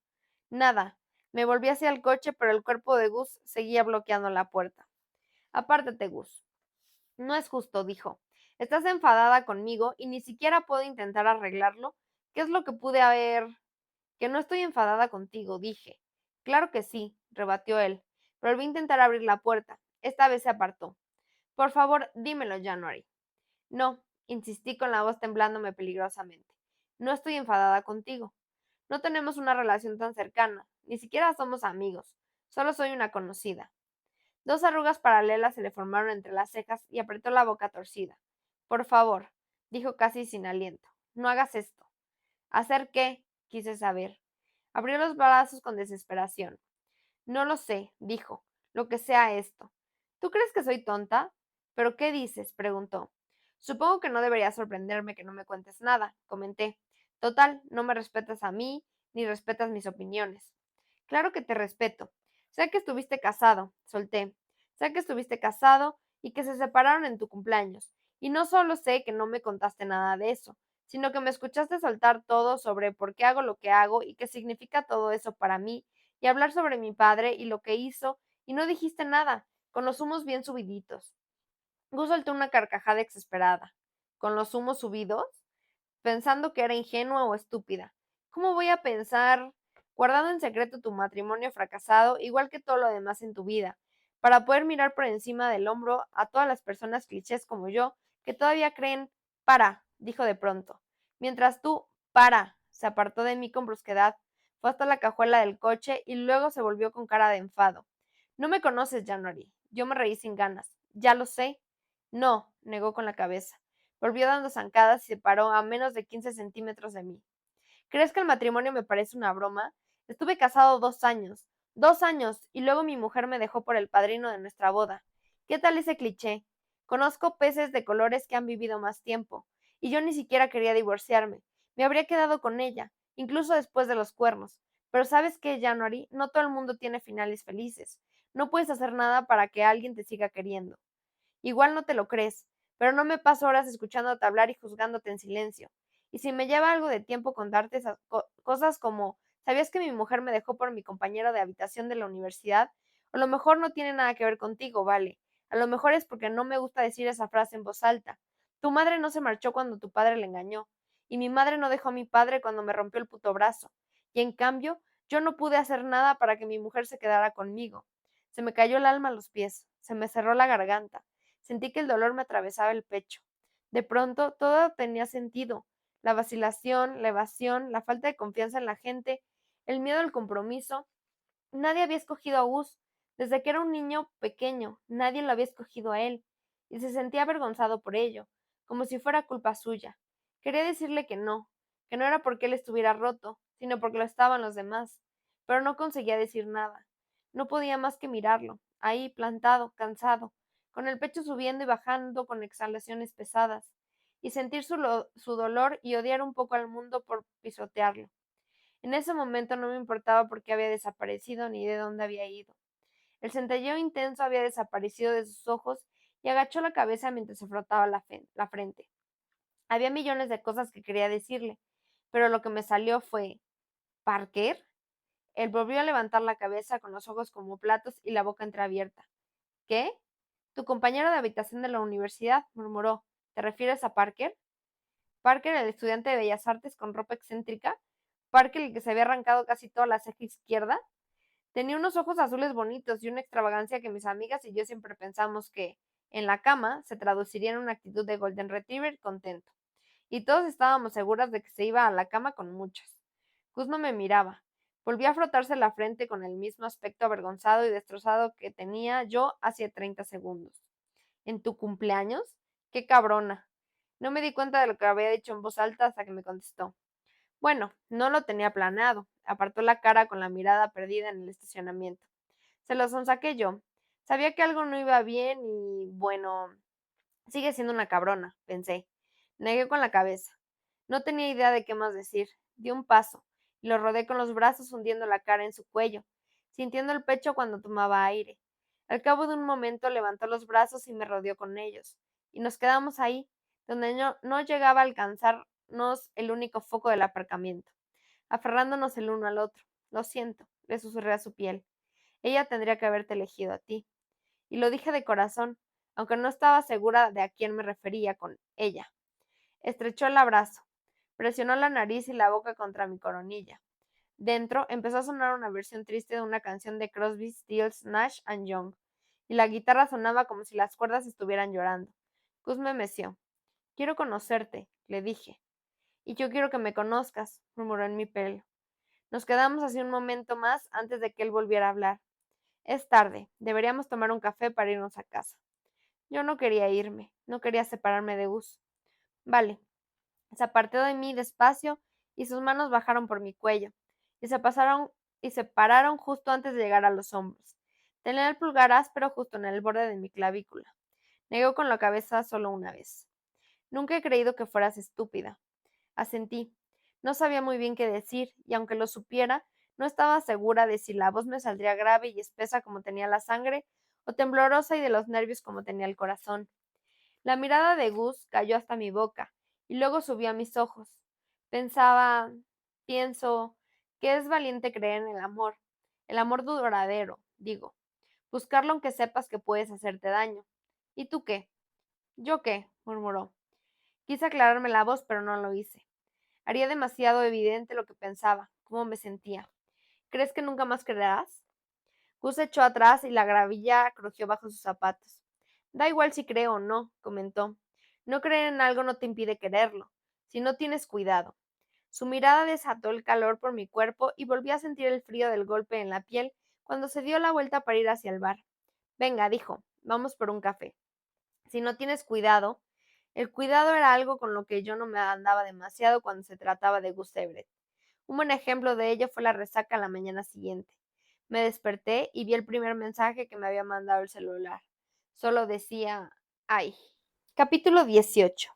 Nada. Me volví hacia el coche, pero el cuerpo de Gus seguía bloqueando la puerta. Apártate, Gus. No es justo, dijo. Estás enfadada conmigo y ni siquiera puedo intentar arreglarlo. ¿Qué es lo que pude haber? Que no estoy enfadada contigo, dije. Claro que sí, rebatió él. Volví a intentar abrir la puerta. Esta vez se apartó. Por favor, dímelo, January. No, insistí con la voz temblándome peligrosamente. No estoy enfadada contigo. No tenemos una relación tan cercana. Ni siquiera somos amigos. Solo soy una conocida. 2 arrugas paralelas se le formaron entre las cejas y apretó la boca torcida. Por favor, dijo casi sin aliento. No hagas esto. ¿Hacer qué? Quise saber. Abrió los brazos con desesperación. No lo sé, dijo, lo que sea esto. ¿Tú crees que soy tonta? ¿Pero qué dices? Preguntó. Supongo que no debería sorprenderme que no me cuentes nada, comenté. Total, no me respetas a mí, ni respetas mis opiniones. Claro que te respeto. Sé que estuviste casado, solté. Sé que estuviste casado y que se separaron en tu cumpleaños. Y no solo sé que no me contaste nada de eso, sino que me escuchaste soltar todo sobre por qué hago lo que hago y qué significa todo eso para mí y hablar sobre mi padre y lo que hizo, y no dijiste nada, con los humos bien subiditos. Gus soltó una carcajada exasperada. ¿Con los humos subidos? Pensando que era ingenua o estúpida. ¿Cómo voy a pensar, guardando en secreto tu matrimonio fracasado, igual que todo lo demás en tu vida, para poder mirar por encima del hombro a todas las personas clichés como yo, que todavía creen, para, dijo de pronto, mientras tú, para, se apartó de mí con brusquedad, fue hasta la cajuela del coche y luego se volvió con cara de enfado. No me conoces, January. Yo me reí sin ganas. Ya lo sé. No, negó con la cabeza. Volvió dando zancadas y se paró a menos de 15 centímetros de mí. ¿Crees que el matrimonio me parece una broma? Estuve casado 2 años. 2 años, y luego mi mujer me dejó por el padrino de nuestra boda. ¿Qué tal ese cliché? Conozco peces de colores que han vivido más tiempo, y yo ni siquiera quería divorciarme. Me habría quedado con ella, incluso después de los cuernos. Pero ¿sabes qué, January? No todo el mundo tiene finales felices. No puedes hacer nada para que alguien te siga queriendo. Igual no te lo crees, pero no me paso horas escuchándote hablar y juzgándote en silencio. Y si me lleva algo de tiempo contarte esas cosas como, ¿sabías que mi mujer me dejó por mi compañero de habitación de la universidad? A lo mejor no tiene nada que ver contigo, vale. A lo mejor es porque no me gusta decir esa frase en voz alta. Tu madre no se marchó cuando tu padre le engañó. Y mi madre no dejó a mi padre cuando me rompió el puto brazo. Y en cambio, yo no pude hacer nada para que mi mujer se quedara conmigo. Se me cayó el alma a los pies, se me cerró la garganta. Sentí que el dolor me atravesaba el pecho. De pronto, todo tenía sentido. La vacilación, la evasión, la falta de confianza en la gente, el miedo al compromiso. Nadie había escogido a Gus. Desde que era un niño pequeño, nadie lo había escogido a él. Y se sentía avergonzado por ello, como si fuera culpa suya. Quería decirle que no era porque él estuviera roto, sino porque lo estaban los demás. Pero no conseguía decir nada. No podía más que mirarlo, ahí plantado, cansado, con el pecho subiendo y bajando con exhalaciones pesadas, y sentir su dolor y odiar un poco al mundo por pisotearlo. En ese momento no me importaba por qué había desaparecido ni de dónde había ido. El centelleo intenso había desaparecido de sus ojos y agachó la cabeza mientras se frotaba la frente. Había millones de cosas que quería decirle, pero lo que me salió fue ¿Parker? Él volvió a levantar la cabeza con los ojos como platos y la boca entreabierta. ¿Qué? Tu compañero de habitación de la universidad, murmuró. ¿Te refieres a Parker? Parker, el estudiante de Bellas Artes con ropa excéntrica. Parker, el que se había arrancado casi toda la ceja izquierda. Tenía unos ojos azules bonitos y una extravagancia que mis amigas y yo siempre pensamos que, en la cama, se traduciría en una actitud de Golden Retriever contento. Y todos estábamos seguras de que se iba a la cama con muchas. Gus no me miraba. Volvió a frotarse la frente con el mismo aspecto avergonzado y destrozado que tenía yo hace 30 segundos. ¿En tu cumpleaños? ¡Qué cabrona! No me di cuenta de lo que había dicho en voz alta hasta que me contestó. Bueno, no lo tenía planeado. Apartó la cara con la mirada perdida en el estacionamiento. Se lo sonsaqué yo. Sabía que algo no iba bien y, bueno, sigue siendo una cabrona, pensé. Negué con la cabeza. No tenía idea de qué más decir. Di un paso y lo rodé con los brazos hundiendo la cara en su cuello, sintiendo el pecho cuando tomaba aire. Al cabo de un momento levantó los brazos y me rodeó con ellos, y nos quedamos ahí, donde no llegaba a alcanzarnos el único foco del aparcamiento, aferrándonos el uno al otro. Lo siento, le susurré a su piel. Ella tendría que haberte elegido a ti. Y lo dije de corazón, aunque no estaba segura de a quién me refería con ella. Estrechó el abrazo, presionó la nariz y la boca contra mi coronilla. Dentro empezó a sonar una versión triste de una canción de Crosby, Stills, Nash and Young, y la guitarra sonaba como si las cuerdas estuvieran llorando. Gus me meció. Quiero conocerte, le dije. Y yo quiero que me conozcas, murmuró en mi pelo. Nos quedamos así un momento más antes de que él volviera a hablar. Es tarde, deberíamos tomar un café para irnos a casa. Yo no quería irme, no quería separarme de Gus. Vale. Se apartó de mí despacio y sus manos bajaron por mi cuello y se pararon justo antes de llegar a los hombros. Tenía el pulgar áspero justo en el borde de mi clavícula. Negó con la cabeza solo una vez. Nunca he creído que fueras estúpida. Asentí. No sabía muy bien qué decir, y aunque lo supiera, no estaba segura de si la voz me saldría grave y espesa como tenía la sangre, o temblorosa y de los nervios como tenía el corazón. La mirada de Gus cayó hasta mi boca, y luego subió a mis ojos. Pienso, que es valiente creer en el amor. El amor duradero, digo. Buscarlo aunque sepas que puedes hacerte daño. ¿Y tú qué? ¿Yo qué? Murmuró. Quise aclararme la voz, pero no lo hice. Haría demasiado evidente lo que pensaba, cómo me sentía. ¿Crees que nunca más creerás? Gus se echó atrás y la gravilla crujió bajo sus zapatos. Da igual si creo o no, comentó. No creer en algo no te impide quererlo, si no tienes cuidado. Su mirada desató el calor por mi cuerpo y volví a sentir el frío del golpe en la piel cuando se dio la vuelta para ir hacia el bar. Venga, dijo, vamos por un café. Si no tienes cuidado, el cuidado era algo con lo que yo no me andaba demasiado cuando se trataba de Gus Everett. Un buen ejemplo de ello fue la resaca la mañana siguiente. Me desperté y vi el primer mensaje que me había mandado el celular. Solo decía, ay. Capítulo 18.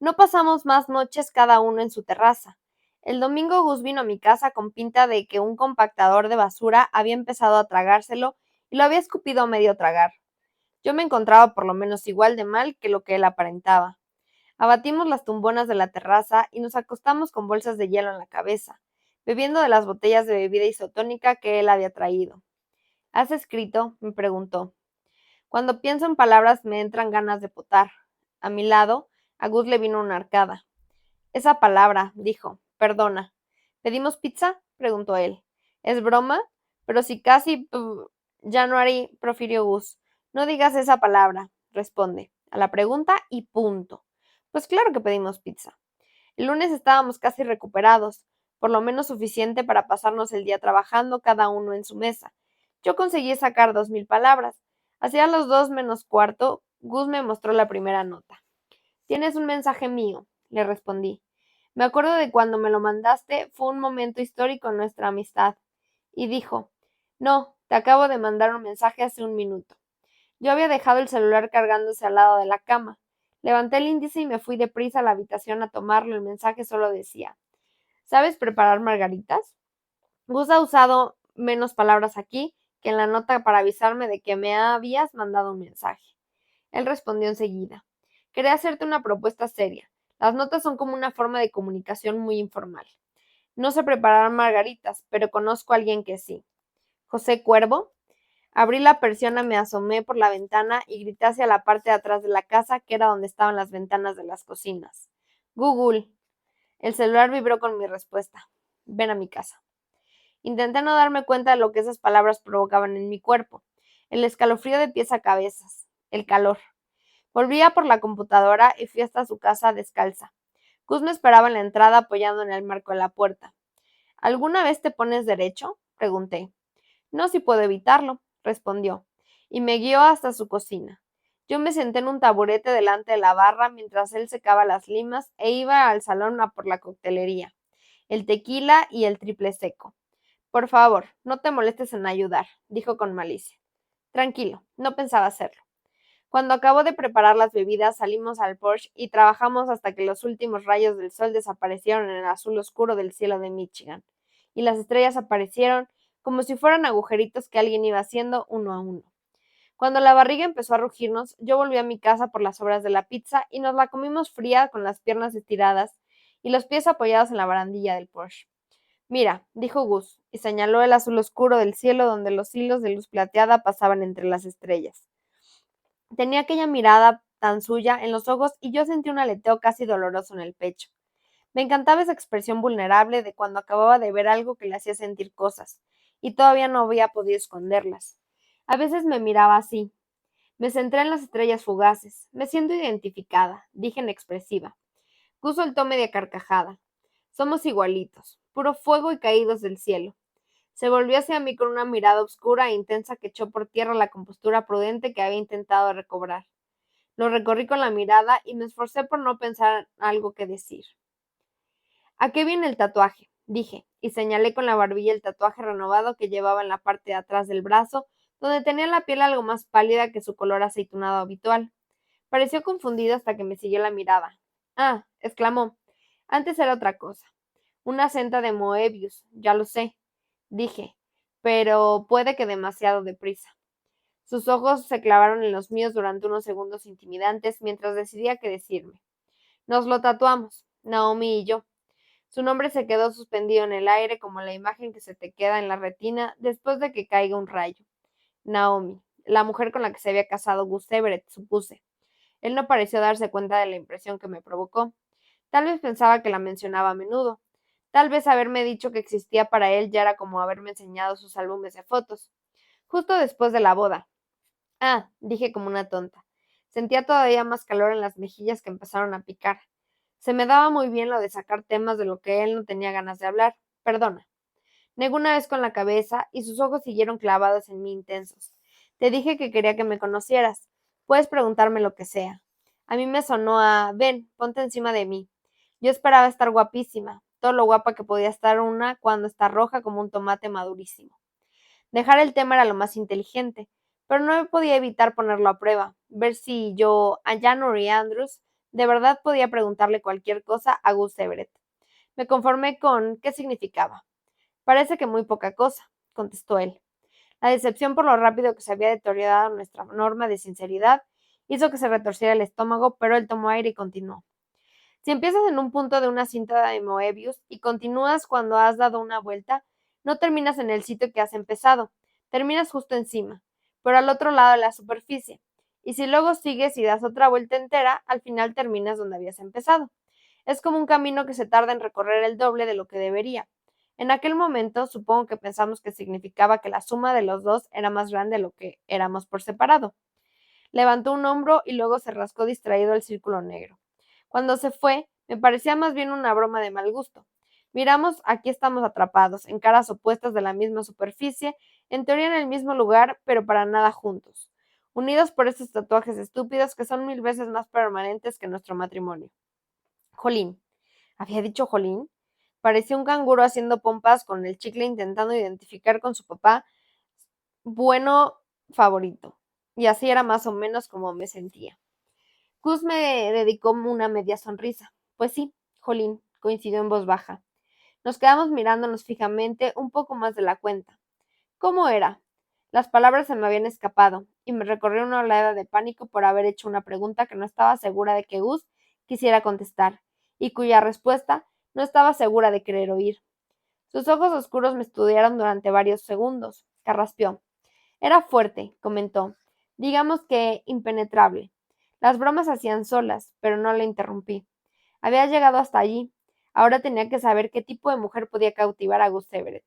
No pasamos más noches cada uno en su terraza. El domingo Gus vino a mi casa con pinta de que un compactador de basura había empezado a tragárselo y lo había escupido a medio tragar. Yo me encontraba por lo menos igual de mal que lo que él aparentaba. Abatimos las tumbonas de la terraza y nos acostamos con bolsas de hielo en la cabeza, bebiendo de las botellas de bebida isotónica que él había traído. ¿Has escrito? Me preguntó. Cuando pienso en palabras me entran ganas de potar. A mi lado, a Gus le vino una arcada. Esa palabra, dijo. Perdona. ¿Pedimos pizza? Preguntó él. ¿Es broma? Pero si casi... January, profirió Gus. No digas esa palabra, responde. A la pregunta y punto. Pues claro que pedimos pizza. El lunes estábamos casi recuperados, por lo menos suficiente para pasarnos el día trabajando cada uno en su mesa. Yo conseguí sacar 2000 palabras. Hacia las 2 menos cuarto, Gus me mostró la primera nota. Tienes un mensaje mío, le respondí. Me acuerdo de cuando me lo mandaste, fue un momento histórico en nuestra amistad. Y dijo, no, te acabo de mandar un mensaje hace un minuto. Yo había dejado el celular cargándose al lado de la cama. Levanté el índice y me fui deprisa a la habitación a tomarlo. El mensaje solo decía, ¿sabes preparar margaritas? Gus ha usado menos palabras aquí que en la nota para avisarme de que me habías mandado un mensaje. Él respondió enseguida. Quería hacerte una propuesta seria. Las notas son como una forma de comunicación muy informal. No sé preparar margaritas, pero conozco a alguien que sí. ¿José Cuervo? Abrí la persiana, me asomé por la ventana y grité hacia la parte de atrás de la casa, que era donde estaban las ventanas de las cocinas. Google. El celular vibró con mi respuesta. Ven a mi casa. Intenté no darme cuenta de lo que esas palabras provocaban en mi cuerpo. El escalofrío de pies a cabezas. El calor. Volví a por la computadora y fui hasta su casa descalza. Gus me esperaba en la entrada apoyado en el marco de la puerta. ¿Alguna vez te pones derecho? Pregunté. No, si puedo evitarlo, respondió, y me guió hasta su cocina. Yo me senté en un taburete delante de la barra mientras él secaba las limas e iba al salón a por la coctelería, el tequila y el triple seco. Por favor, no te molestes en ayudar, dijo con malicia. Tranquilo, no pensaba hacerlo. Cuando acabó de preparar las bebidas, salimos al porche y trabajamos hasta que los últimos rayos del sol desaparecieron en el azul oscuro del cielo de Michigan, y las estrellas aparecieron como si fueran agujeritos que alguien iba haciendo uno a uno. Cuando la barriga empezó a rugirnos, yo volví a mi casa por las sobras de la pizza y nos la comimos fría con las piernas estiradas y los pies apoyados en la barandilla del Porsche. Mira, dijo Gus, y señaló el azul oscuro del cielo donde los hilos de luz plateada pasaban entre las estrellas. Tenía aquella mirada tan suya en los ojos y yo sentí un aleteo casi doloroso en el pecho. Me encantaba esa expresión vulnerable de cuando acababa de ver algo que le hacía sentir cosas, y todavía no había podido esconderlas. A veces me miraba así. Me centré en las estrellas fugaces. Me siento identificada, dije en expresiva. Gus soltó media carcajada. Somos igualitos, puro fuego y caídos del cielo. Se volvió hacia mí con una mirada oscura e intensa que echó por tierra la compostura prudente que había intentado recobrar. Lo recorrí con la mirada y me esforcé por no pensar algo que decir. ¿A qué viene el tatuaje? Dije, y señalé con la barbilla el tatuaje renovado que llevaba en la parte de atrás del brazo, donde tenía la piel algo más pálida que su color aceitunado habitual. Pareció confundido hasta que me siguió la mirada. Ah, exclamó. Antes era otra cosa. Una senda de Moebius, ya lo sé, dije, pero puede que demasiado deprisa. Sus ojos se clavaron en los míos durante unos segundos intimidantes mientras decidía qué decirme. Nos lo tatuamos, Naomi y yo. Su nombre se quedó suspendido en el aire como la imagen que se te queda en la retina después de que caiga un rayo. Naomi, la mujer con la que se había casado Gus Everett, supuse. Él no pareció darse cuenta de la impresión que me provocó. Tal vez pensaba que la mencionaba a menudo. Tal vez haberme dicho que existía para él ya era como haberme enseñado sus álbumes de fotos. Justo después de la boda. Ah, dije como una tonta. Sentía todavía más calor en las mejillas que empezaron a picar. Se me daba muy bien lo de sacar temas de lo que él no tenía ganas de hablar. Perdona. Negó una vez con la cabeza y sus ojos siguieron clavados en mí intensos. Te dije que quería que me conocieras. Puedes preguntarme lo que sea. A mí me sonó a ven, ponte encima de mí. Yo esperaba estar guapísima, todo lo guapa que podía estar una cuando está roja como un tomate madurísimo. Dejar el tema era lo más inteligente, pero no me podía evitar ponerlo a prueba, ver si yo, a January Andrews, de verdad podía preguntarle cualquier cosa a Gus Everett. Me conformé con qué significaba. Parece que muy poca cosa, contestó él. La decepción por lo rápido que se había deteriorado nuestra norma de sinceridad hizo que se retorciera el estómago, pero él tomó aire y continuó. Si empiezas en un punto de una cinta de Moebius y continúas cuando has dado una vuelta, no terminas en el sitio que has empezado, terminas justo encima, pero al otro lado de la superficie. Y si luego sigues y das otra vuelta entera, al final terminas donde habías empezado. Es como un camino que se tarda en recorrer el doble de lo que debería. En aquel momento, supongo que pensamos que significaba que la suma de los dos era más grande de lo que éramos por separado. Levantó un hombro y luego se rascó distraído el círculo negro. Cuando se fue, me parecía más bien una broma de mal gusto. Miramos, aquí estamos atrapados, en caras opuestas de la misma superficie, en teoría en el mismo lugar, pero para nada juntos, unidos por estos tatuajes estúpidos que son 1000 veces más permanentes que nuestro matrimonio. Jolín. ¿Había dicho Jolín? Parecía un canguro haciendo pompas con el chicle intentando identificar con su papá bueno favorito. Y así era más o menos como me sentía. Gus me dedicó una media sonrisa. Pues sí, Jolín, coincidió en voz baja. Nos quedamos mirándonos fijamente un poco más de la cuenta. ¿Cómo era? Las palabras se me habían escapado, y me recorrió una oleada de pánico por haber hecho una pregunta que no estaba segura de que Gus quisiera contestar, y cuya respuesta no estaba segura de querer oír. Sus ojos oscuros me estudiaron durante varios segundos. Carraspeó. Era fuerte, comentó. Digamos que impenetrable. Las bromas hacían solas, pero no le interrumpí. Había llegado hasta allí. Ahora tenía que saber qué tipo de mujer podía cautivar a Gus Everett.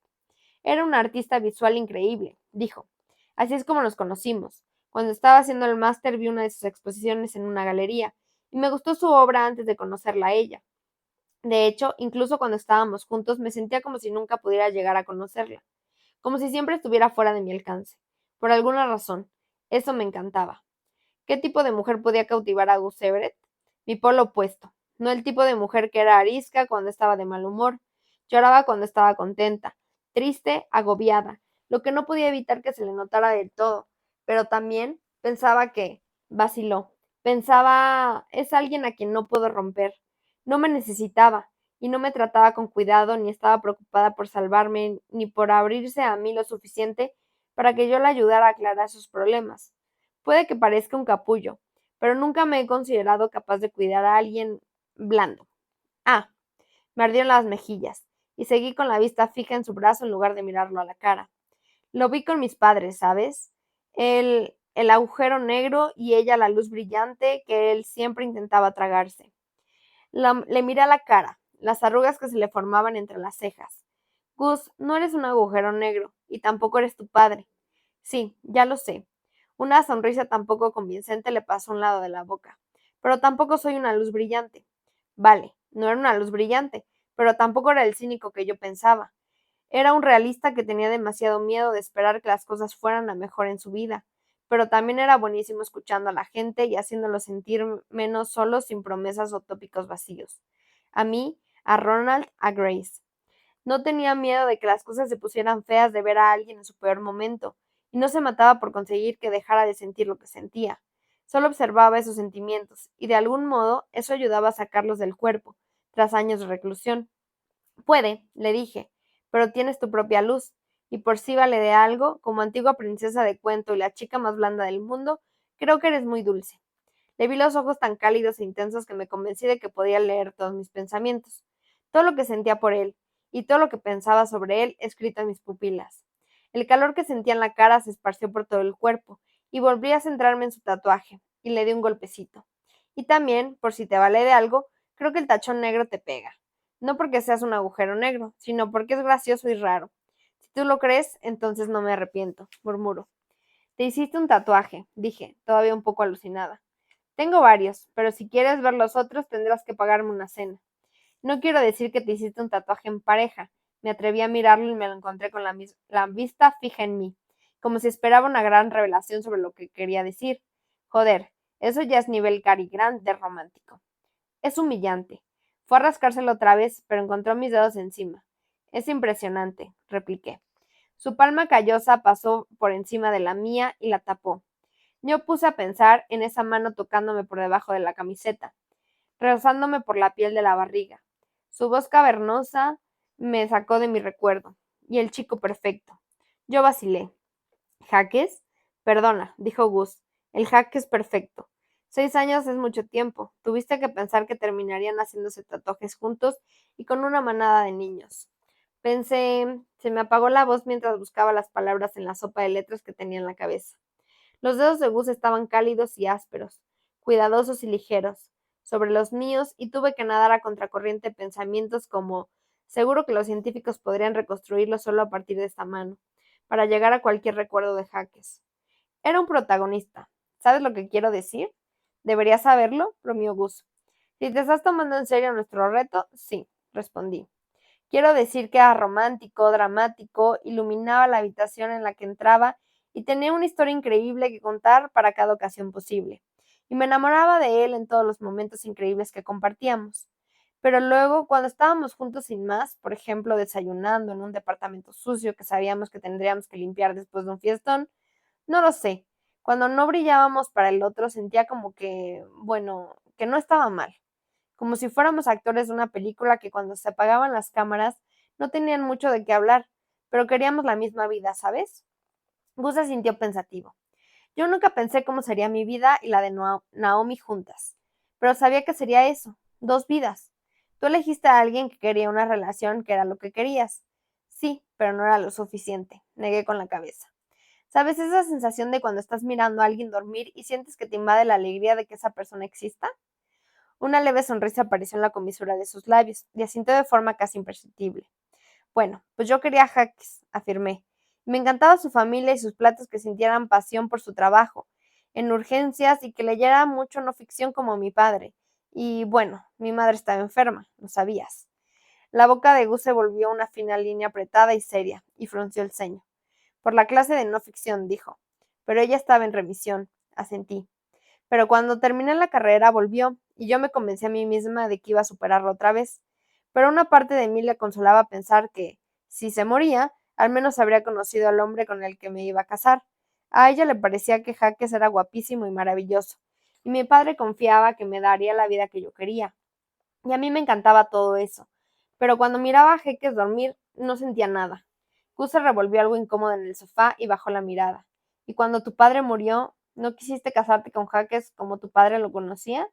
Era un artista visual increíble, dijo. Así es como nos conocimos. Cuando estaba haciendo el máster vi una de sus exposiciones en una galería, y me gustó su obra antes de conocerla a ella. De hecho, incluso cuando estábamos juntos me sentía como si nunca pudiera llegar a conocerla, como si siempre estuviera fuera de mi alcance. Por alguna razón, eso me encantaba. ¿Qué tipo de mujer podía cautivar a Gus Everett? Mi polo opuesto. No el tipo de mujer que era arisca cuando estaba de mal humor, lloraba cuando estaba contenta, triste, agobiada, lo que no podía evitar que se le notara del todo, pero también pensaba que, vaciló, pensaba, es alguien a quien no puedo romper. No me necesitaba, y no me trataba con cuidado, ni estaba preocupada por salvarme, ni por abrirse a mí lo suficiente para que yo la ayudara a aclarar sus problemas. Puede que parezca un capullo, pero nunca me he considerado capaz de cuidar a alguien blando. Ah, me ardieron las mejillas, y seguí con la vista fija en su brazo en lugar de mirarlo a la cara. Lo vi con mis padres, ¿sabes? El agujero negro y ella la luz brillante que él siempre intentaba tragarse. Le miré a la cara, las arrugas que se le formaban entre las cejas. Gus, no eres un agujero negro, y tampoco eres tu padre. Sí, ya lo sé. Una sonrisa tan poco convincente le pasó a un lado de la boca. Pero tampoco soy una luz brillante. Vale, no era una luz brillante, pero tampoco era el cínico que yo pensaba. Era un realista que tenía demasiado miedo de esperar que las cosas fueran a mejor en su vida, pero también era buenísimo escuchando a la gente y haciéndolos sentir menos solos sin promesas o tópicos vacíos. A mí, a Ronald, a Grace. No tenía miedo de que las cosas se pusieran feas de ver a alguien en su peor momento, y no se mataba por conseguir que dejara de sentir lo que sentía. Solo observaba esos sentimientos, y de algún modo eso ayudaba a sacarlos del cuerpo, tras años de reclusión. Puede, le dije, pero tienes tu propia luz, y por si vale de algo, como antigua princesa de cuento y la chica más blanda del mundo, creo que eres muy dulce. Le vi los ojos tan cálidos e intensos que me convencí de que podía leer todos mis pensamientos. todo lo que sentía por él, y todo lo que pensaba sobre él escrito en mis pupilas. El calor que sentía en la cara se esparció por todo el cuerpo, y volví a centrarme en su tatuaje, y le di un golpecito. Y también, por si te vale de algo, creo que el tachón negro te pega. No porque seas un agujero negro, sino porque es gracioso y raro. Si tú lo crees, entonces no me arrepiento, murmuro. Te hiciste un tatuaje, dije, todavía un poco alucinada. Tengo varios, pero si quieres ver los otros tendrás que pagarme una cena. No quiero decir que te hiciste un tatuaje en pareja. Me atreví a mirarlo y me lo encontré con la vista fija en mí, como si esperaba una gran revelación sobre lo que quería decir. Joder, eso ya es nivel Cary Grant de romántico. Es humillante. Fue a rascárselo otra vez, pero encontró mis dedos encima. Es impresionante, repliqué. Su palma callosa pasó por encima de la mía y la tapó. Yo puse a pensar en esa mano tocándome por debajo de la camiseta, rozándome por la piel de la barriga. Su voz cavernosa me sacó de mi recuerdo. Y el chico perfecto. Yo vacilé. ¿Jaques? Perdona, dijo Gus. El jaque es perfecto. 6 años es mucho tiempo. Tuviste que pensar que terminarían haciéndose tatuajes juntos y con una manada de niños. Pensé, se me apagó la voz mientras buscaba las palabras en la sopa de letras que tenía en la cabeza. Los dedos de Gus estaban cálidos y ásperos, cuidadosos y ligeros, sobre los míos, y tuve que nadar a contracorriente pensamientos como seguro que los científicos podrían reconstruirlo solo a partir de esta mano, para llegar a cualquier recuerdo de Jaques. Era un protagonista. ¿Sabes lo que quiero decir? ¿Deberías saberlo? Bromeó Gus. Si te estás tomando en serio nuestro reto, sí, respondí. Quiero decir que era romántico, dramático, iluminaba la habitación en la que entraba y tenía una historia increíble que contar para cada ocasión posible. Y me enamoraba de él en todos los momentos increíbles que compartíamos. Pero luego, cuando estábamos juntos sin más, por ejemplo, desayunando en un departamento sucio que sabíamos que tendríamos que limpiar después de un fiestón, no lo sé. Cuando no brillábamos para el otro, sentía como que, bueno, que no estaba mal, como si fuéramos actores de una película que cuando se apagaban las cámaras no tenían mucho de qué hablar, pero queríamos la misma vida, ¿sabes? Gus se sintió pensativo. Yo nunca pensé cómo sería mi vida y la de Naomi juntas, pero sabía que sería eso, 2 vidas. Tú elegiste a alguien que quería una relación que era lo que querías. Sí, pero no era lo suficiente, negué con la cabeza. ¿Sabes esa sensación de cuando estás mirando a alguien dormir y sientes que te invade la alegría de que esa persona exista? Una leve sonrisa apareció en la comisura de sus labios, y asintió de forma casi imperceptible. Bueno, pues yo quería a Jaques, afirmé. Me encantaba su familia y sus platos que sintieran pasión por su trabajo, en urgencias y que leyera mucho no ficción como mi padre. Y bueno, mi madre estaba enferma, lo sabías. La boca de Gus se volvió una fina línea apretada y seria, y frunció el ceño. Por la clase de no ficción, dijo. Pero ella estaba en remisión, asentí. Pero cuando terminé la carrera volvió, y yo me convencí a mí misma de que iba a superarlo otra vez. Pero una parte de mí le consolaba pensar que, si se moría, al menos habría conocido al hombre con el que me iba a casar. A ella le parecía que Jaques era guapísimo y maravilloso, y mi padre confiaba que me daría la vida que yo quería. Y a mí me encantaba todo eso. Pero cuando miraba a Jaques dormir, no sentía nada. Gus se revolvió algo incómodo en el sofá y bajó la mirada. ¿Y cuando tu padre murió, no quisiste casarte con Jaques como tu padre lo conocía?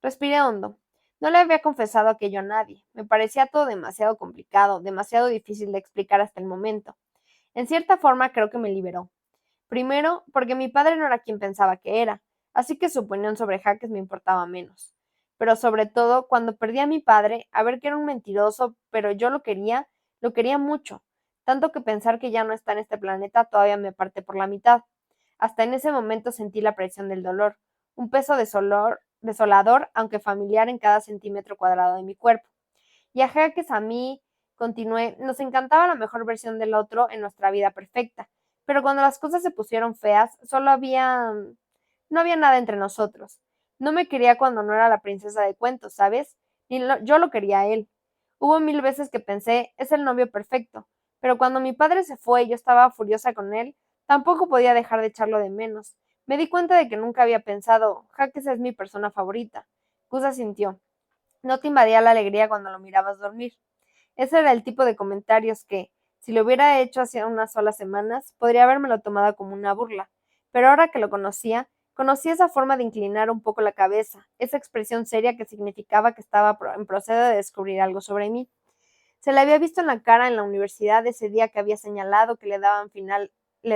Respiré hondo. No le había confesado aquello a nadie. Me parecía todo demasiado complicado, demasiado difícil de explicar hasta el momento. En cierta forma creo que me liberó. Primero, porque mi padre no era quien pensaba que era, así que su opinión sobre Jaques me importaba menos. Pero sobre todo, cuando perdí a mi padre, a ver que era un mentiroso, pero yo lo quería mucho, tanto que pensar que ya no está en este planeta todavía me parte por la mitad. Hasta en ese momento sentí la presión del dolor, un peso desolador, aunque familiar en cada centímetro cuadrado de mi cuerpo. Y a Jaques a mí, continué, nos encantaba la mejor versión del otro en nuestra vida perfecta, pero cuando las cosas se pusieron feas, no había nada entre nosotros. No me quería cuando no era la princesa de cuentos, ¿sabes? Yo lo quería a él. Hubo 1000 veces que pensé, es el novio perfecto, pero cuando mi padre se fue y yo estaba furiosa con él, tampoco podía dejar de echarlo de menos. Me di cuenta de que nunca había pensado, Jaques es mi persona favorita. Cusa sintió. No te invadía la alegría cuando lo mirabas dormir. Ese era el tipo de comentarios que, si lo hubiera hecho hace unas solas semanas, podría habérmelo tomado como una burla, pero ahora que lo conocía, Conocí esa forma de inclinar un poco la cabeza, esa expresión seria que significaba que estaba en proceso de descubrir algo sobre mí. Se le había visto en la cara en la universidad ese día que había señalado que le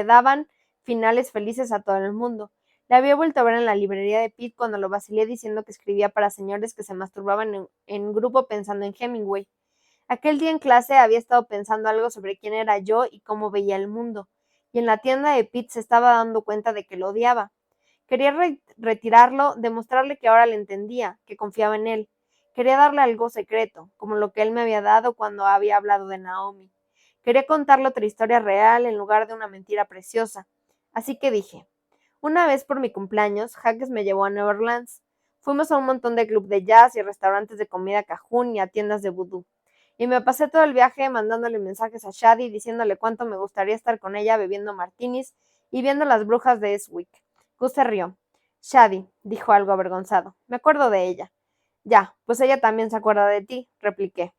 daban finales felices a todo el mundo. Le había vuelto a ver en la librería de Pitt cuando lo vacilé diciendo que escribía para señores que se masturbaban en grupo pensando en Hemingway. Aquel día en clase había estado pensando algo sobre quién era yo y cómo veía el mundo, y en la tienda de Pitt se estaba dando cuenta de que lo odiaba. Quería retirarlo, demostrarle que ahora le entendía, que confiaba en él. Quería darle algo secreto, como lo que él me había dado cuando había hablado de Naomi. Quería contarle otra historia real en lugar de una mentira preciosa. Así que dije, una vez por mi cumpleaños, Hackes me llevó a Nueva Orleans. Fuimos a un montón de clubes de jazz y restaurantes de comida cajún y a tiendas de vudú. Y me pasé todo el viaje mandándole mensajes a Shadi diciéndole cuánto me gustaría estar con ella bebiendo martinis y viendo las brujas de Eswick. Gus se rió. Shadi, dijo algo avergonzado. Me acuerdo de ella. Ya, pues ella también se acuerda de ti, repliqué.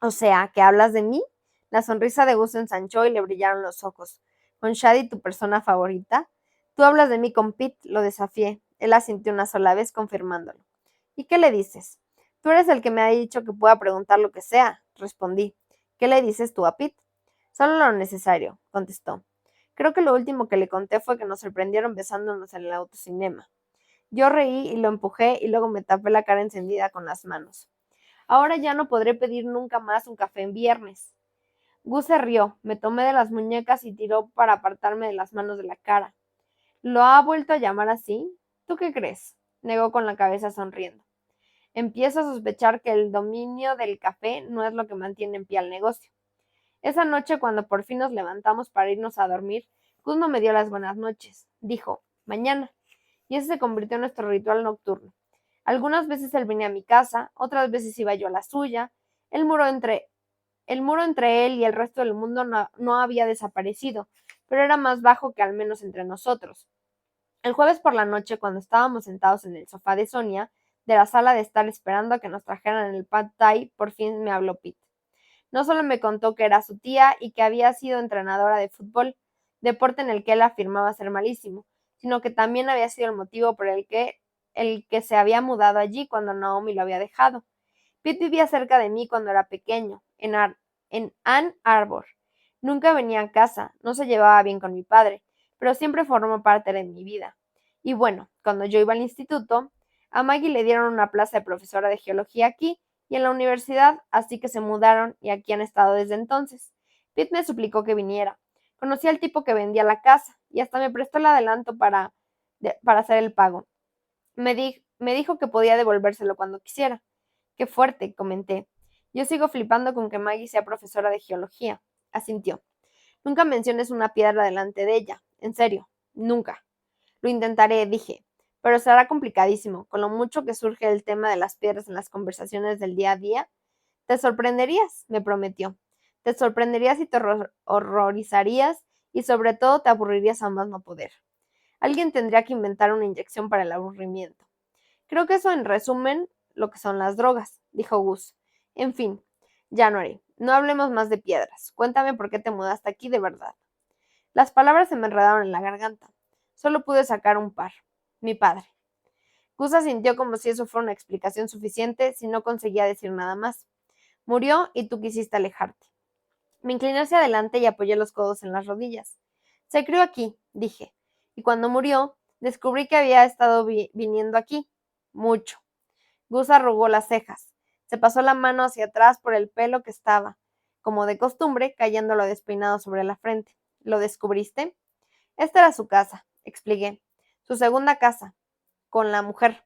O sea, ¿que hablas de mí? La sonrisa de Gus se ensanchó y le brillaron los ojos. ¿Con Shadi tu persona favorita? Tú hablas de mí con Pete, lo desafié. Él asintió una sola vez, confirmándolo. ¿Y qué le dices? Tú eres el que me ha dicho que pueda preguntar lo que sea, respondí. ¿Qué le dices tú a Pete? Solo lo necesario, contestó. Creo que lo último que le conté fue que nos sorprendieron besándonos en el autocinema. Yo reí y lo empujé y luego me tapé la cara encendida con las manos. Ahora ya no podré pedir nunca más un café en viernes. Gus se rió, me tomé de las muñecas y tiró para apartarme de las manos de la cara. ¿Lo ha vuelto a llamar así? ¿Tú qué crees? Negó con la cabeza sonriendo. Empiezo a sospechar que el dominio del café no es lo que mantiene en pie al negocio. Esa noche, cuando por fin nos levantamos para irnos a dormir, Gus no me dio las buenas noches. Dijo, mañana. Y ese se convirtió en nuestro ritual nocturno. Algunas veces él venía a mi casa, otras veces iba yo a la suya. El muro entre, el muro entre él y el resto del mundo no había desaparecido, pero era más bajo que al menos entre nosotros. El jueves por la noche, cuando estábamos sentados en el sofá de Sonia, de la sala de estar esperando a que nos trajeran el pad thai, por fin me habló Pete. No solo me contó que era su tía y que había sido entrenadora de fútbol, deporte en el que él afirmaba ser malísimo, sino que también había sido el motivo por el que se había mudado allí cuando Naomi lo había dejado. Pete vivía cerca de mí cuando era pequeño, en Ann Arbor. Nunca venía a casa, no se llevaba bien con mi padre, pero siempre formó parte de mi vida. Y bueno, cuando yo iba al instituto, a Maggie le dieron una plaza de profesora de geología aquí y en la universidad, así que se mudaron y aquí han estado desde entonces. Pete me suplicó que viniera. Conocí al tipo que vendía la casa y hasta me prestó el adelanto para hacer el pago. Me dijo que podía devolvérselo cuando quisiera. Qué fuerte, comenté. Yo sigo flipando con que Maggie sea profesora de geología. Asintió. Nunca menciones una piedra delante de ella. En serio, nunca. Lo intentaré, dije, pero será complicadísimo, con lo mucho que surge el tema de las piedras en las conversaciones del día a día. Te sorprenderías, me prometió. Te sorprenderías y te horrorizarías y sobre todo te aburrirías a más no poder. Alguien tendría que inventar una inyección para el aburrimiento. Creo que eso en resumen lo que son las drogas, dijo Gus. En fin, January, no hablemos más de piedras. Cuéntame por qué te mudaste aquí de verdad. Las palabras se me enredaron en la garganta. Solo pude sacar un par. Mi padre. Gus asintió como si eso fuera una explicación suficiente si no conseguía decir nada más. Murió y tú quisiste alejarte. Me incliné hacia adelante y apoyé los codos en las rodillas. Se crió aquí, dije, y cuando murió, descubrí que había estado viniendo aquí. Mucho. Gus arrugó las cejas. Se pasó la mano hacia atrás por el pelo que estaba, como de costumbre, cayéndolo despeinado sobre la frente. ¿Lo descubriste? Esta era su casa, expliqué. Su segunda casa, con la mujer.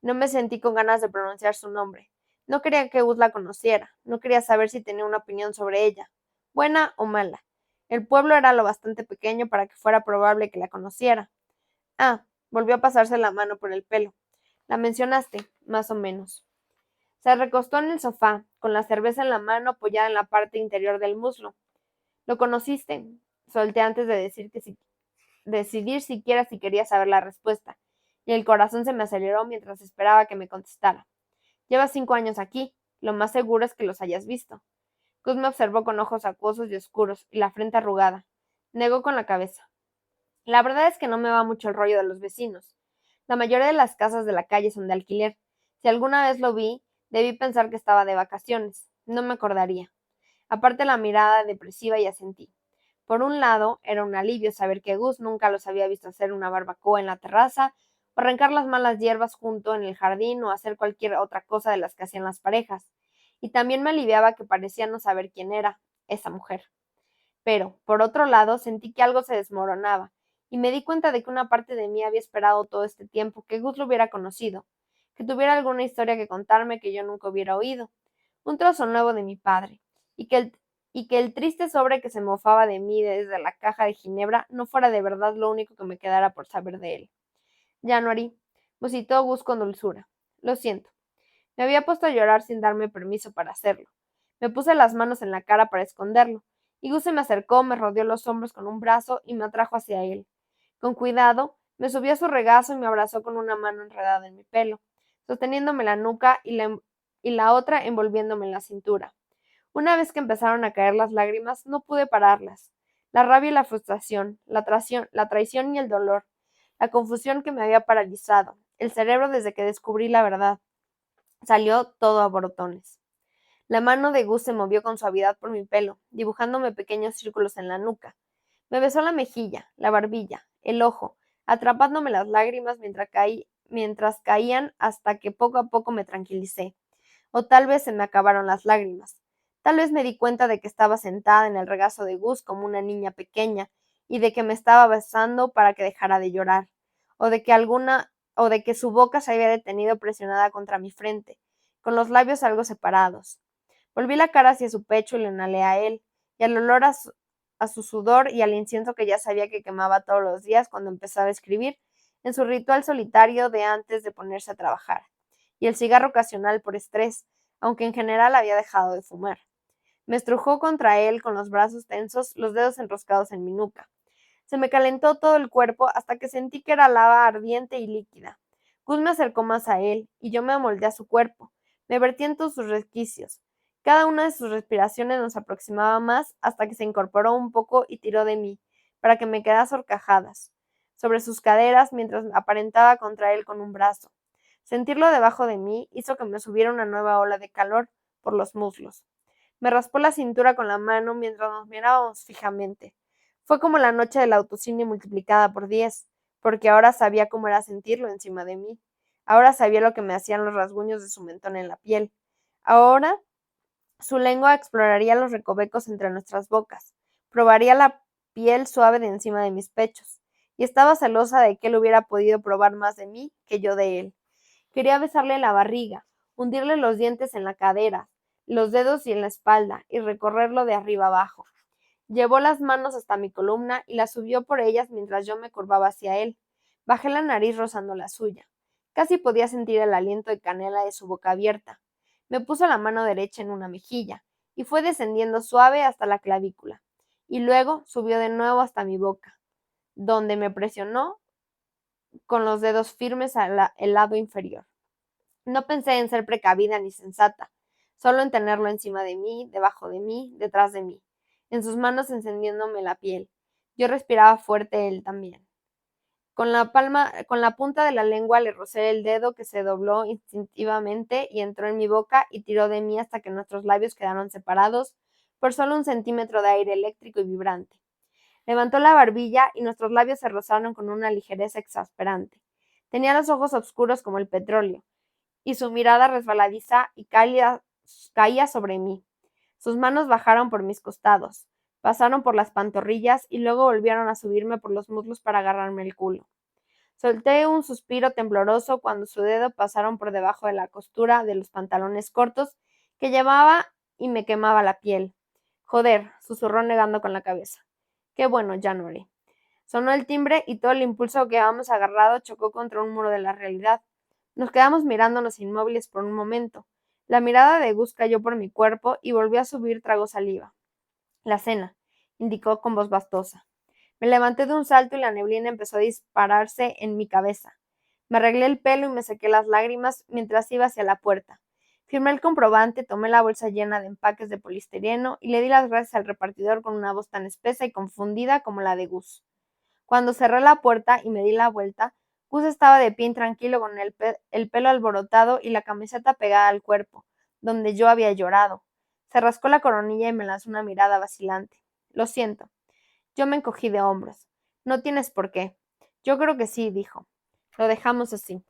No me sentí con ganas de pronunciar su nombre. No quería que Gus la conociera. No quería saber si tenía una opinión sobre ella, buena o mala. El pueblo era lo bastante pequeño para que fuera probable que la conociera. Ah, volvió a pasarse la mano por el pelo. La mencionaste, más o menos. Se recostó en el sofá, con la cerveza en la mano apoyada en la parte interior del muslo. ¿Lo conociste? Solté antes de decidir siquiera si quería saber la respuesta, y el corazón se me aceleró mientras esperaba que me contestara. Llevas 5 años aquí. Lo más seguro es que los hayas visto. Gus me observó con ojos acuosos y oscuros y la frente arrugada. Negó con la cabeza. La verdad es que no me va mucho el rollo de los vecinos. La mayoría de las casas de la calle son de alquiler. Si alguna vez lo vi, debí pensar que estaba de vacaciones. No me acordaría. Aparte la mirada depresiva y asentí. Por un lado, era un alivio saber que Gus nunca los había visto hacer una barbacoa en la terraza, o arrancar las malas hierbas junto en el jardín, o hacer cualquier otra cosa de las que hacían las parejas. Y también me aliviaba que parecía no saber quién era esa mujer. Pero, por otro lado, sentí que algo se desmoronaba, y me di cuenta de que una parte de mí había esperado todo este tiempo que Gus lo hubiera conocido, que tuviera alguna historia que contarme que yo nunca hubiera oído, un trozo nuevo de mi padre, y que el triste sobre que se mofaba de mí desde la caja de ginebra no fuera de verdad lo único que me quedara por saber de él. January, musitó Gus con dulzura. Lo siento. Me había puesto a llorar sin darme permiso para hacerlo. Me puse las manos en la cara para esconderlo, y Gus se me acercó, me rodeó los hombros con un brazo y me atrajo hacia él. Con cuidado, me subió a su regazo y me abrazó con una mano enredada en mi pelo, sosteniéndome la nuca y la otra envolviéndome en la cintura. Una vez que empezaron a caer las lágrimas, no pude pararlas. La rabia y la frustración, la traición y el dolor, la confusión que me había paralizado, el cerebro desde que descubrí la verdad. Salió todo a borbotones. La mano de Gus se movió con suavidad por mi pelo, dibujándome pequeños círculos en la nuca. Me besó la mejilla, la barbilla, el ojo, atrapándome las lágrimas mientras caían hasta que poco a poco me tranquilicé. O tal vez se me acabaron las lágrimas. Tal vez me di cuenta de que estaba sentada en el regazo de Gus como una niña pequeña y de que me estaba besando para que dejara de llorar, o de que su boca se había detenido presionada contra mi frente, con los labios algo separados. Volví la cara hacia su pecho y lo inhalé a él, y al olor a su sudor y al incienso que ya sabía que quemaba todos los días cuando empezaba a escribir, en su ritual solitario de antes de ponerse a trabajar, y el cigarro ocasional por estrés, aunque en general había dejado de fumar. Me estrujó contra él con los brazos tensos, los dedos enroscados en mi nuca. Se me calentó todo el cuerpo hasta que sentí que era lava ardiente y líquida. Gus me acercó más a él, y yo me amoldé a su cuerpo. Me vertí en todos sus resquicios. Cada una de sus respiraciones nos aproximaba más hasta que se incorporó un poco y tiró de mí, para que me quedase horcajadas, sobre sus caderas mientras aparentaba contra él con un brazo. Sentirlo debajo de mí hizo que me subiera una nueva ola de calor por los muslos. Me raspó la cintura con la mano mientras nos mirábamos fijamente. Fue como la noche del autocine multiplicada por 10, porque ahora sabía cómo era sentirlo encima de mí. Ahora sabía lo que me hacían los rasguños de su mentón en la piel. Ahora su lengua exploraría los recovecos entre nuestras bocas, probaría la piel suave de encima de mis pechos, y estaba celosa de que él hubiera podido probar más de mí que yo de él. Quería besarle la barriga, hundirle los dientes en la cadera, los dedos y en la espalda, y recorrerlo de arriba abajo. Llevó las manos hasta mi columna y las subió por ellas mientras yo me curvaba hacia él. Bajé la nariz rozando la suya. Casi podía sentir el aliento de canela de su boca abierta. Me puso la mano derecha en una mejilla y fue descendiendo suave hasta la clavícula, y luego subió de nuevo hasta mi boca, donde me presionó con los dedos firmes el lado inferior. No pensé en ser precavida ni sensata, solo en tenerlo encima de mí, debajo de mí, detrás de mí, en sus manos encendiéndome la piel. Yo respiraba fuerte él también. Con la punta de la lengua le rocé el dedo que se dobló instintivamente y entró en mi boca y tiró de mí hasta que nuestros labios quedaron separados por solo un centímetro de aire eléctrico y vibrante. Levantó la barbilla y nuestros labios se rozaron con una ligereza exasperante. Tenía los ojos oscuros como el petróleo, y su mirada resbaladiza y cálida caía sobre mí. Sus manos bajaron por mis costados, pasaron por las pantorrillas y luego volvieron a subirme por los muslos para agarrarme el culo. Solté un suspiro tembloroso cuando su dedo pasaron por debajo de la costura de los pantalones cortos que llevaba y me quemaba la piel. Joder, susurró negando con la cabeza. Qué bueno, January. Sonó el timbre y todo el impulso que habíamos agarrado chocó contra un muro de la realidad. Nos quedamos mirándonos inmóviles por un momento. La mirada de Gus cayó por mi cuerpo y volvió a subir trago saliva. La cena, indicó con voz bastosa. Me levanté de un salto y la neblina empezó a dispararse en mi cabeza. Me arreglé el pelo y me sequé las lágrimas mientras iba hacia la puerta. Firmé el comprobante, tomé la bolsa llena de empaques de poliestireno y le di las gracias al repartidor con una voz tan espesa y confundida como la de Gus. Cuando cerré la puerta y me di la vuelta, Gus estaba de pie intranquilo con el pelo alborotado y la camiseta pegada al cuerpo, donde yo había llorado. Se rascó la coronilla y me lanzó una mirada vacilante. Lo siento. Yo me encogí de hombros. No tienes por qué. Yo creo que sí, dijo. Lo dejamos así.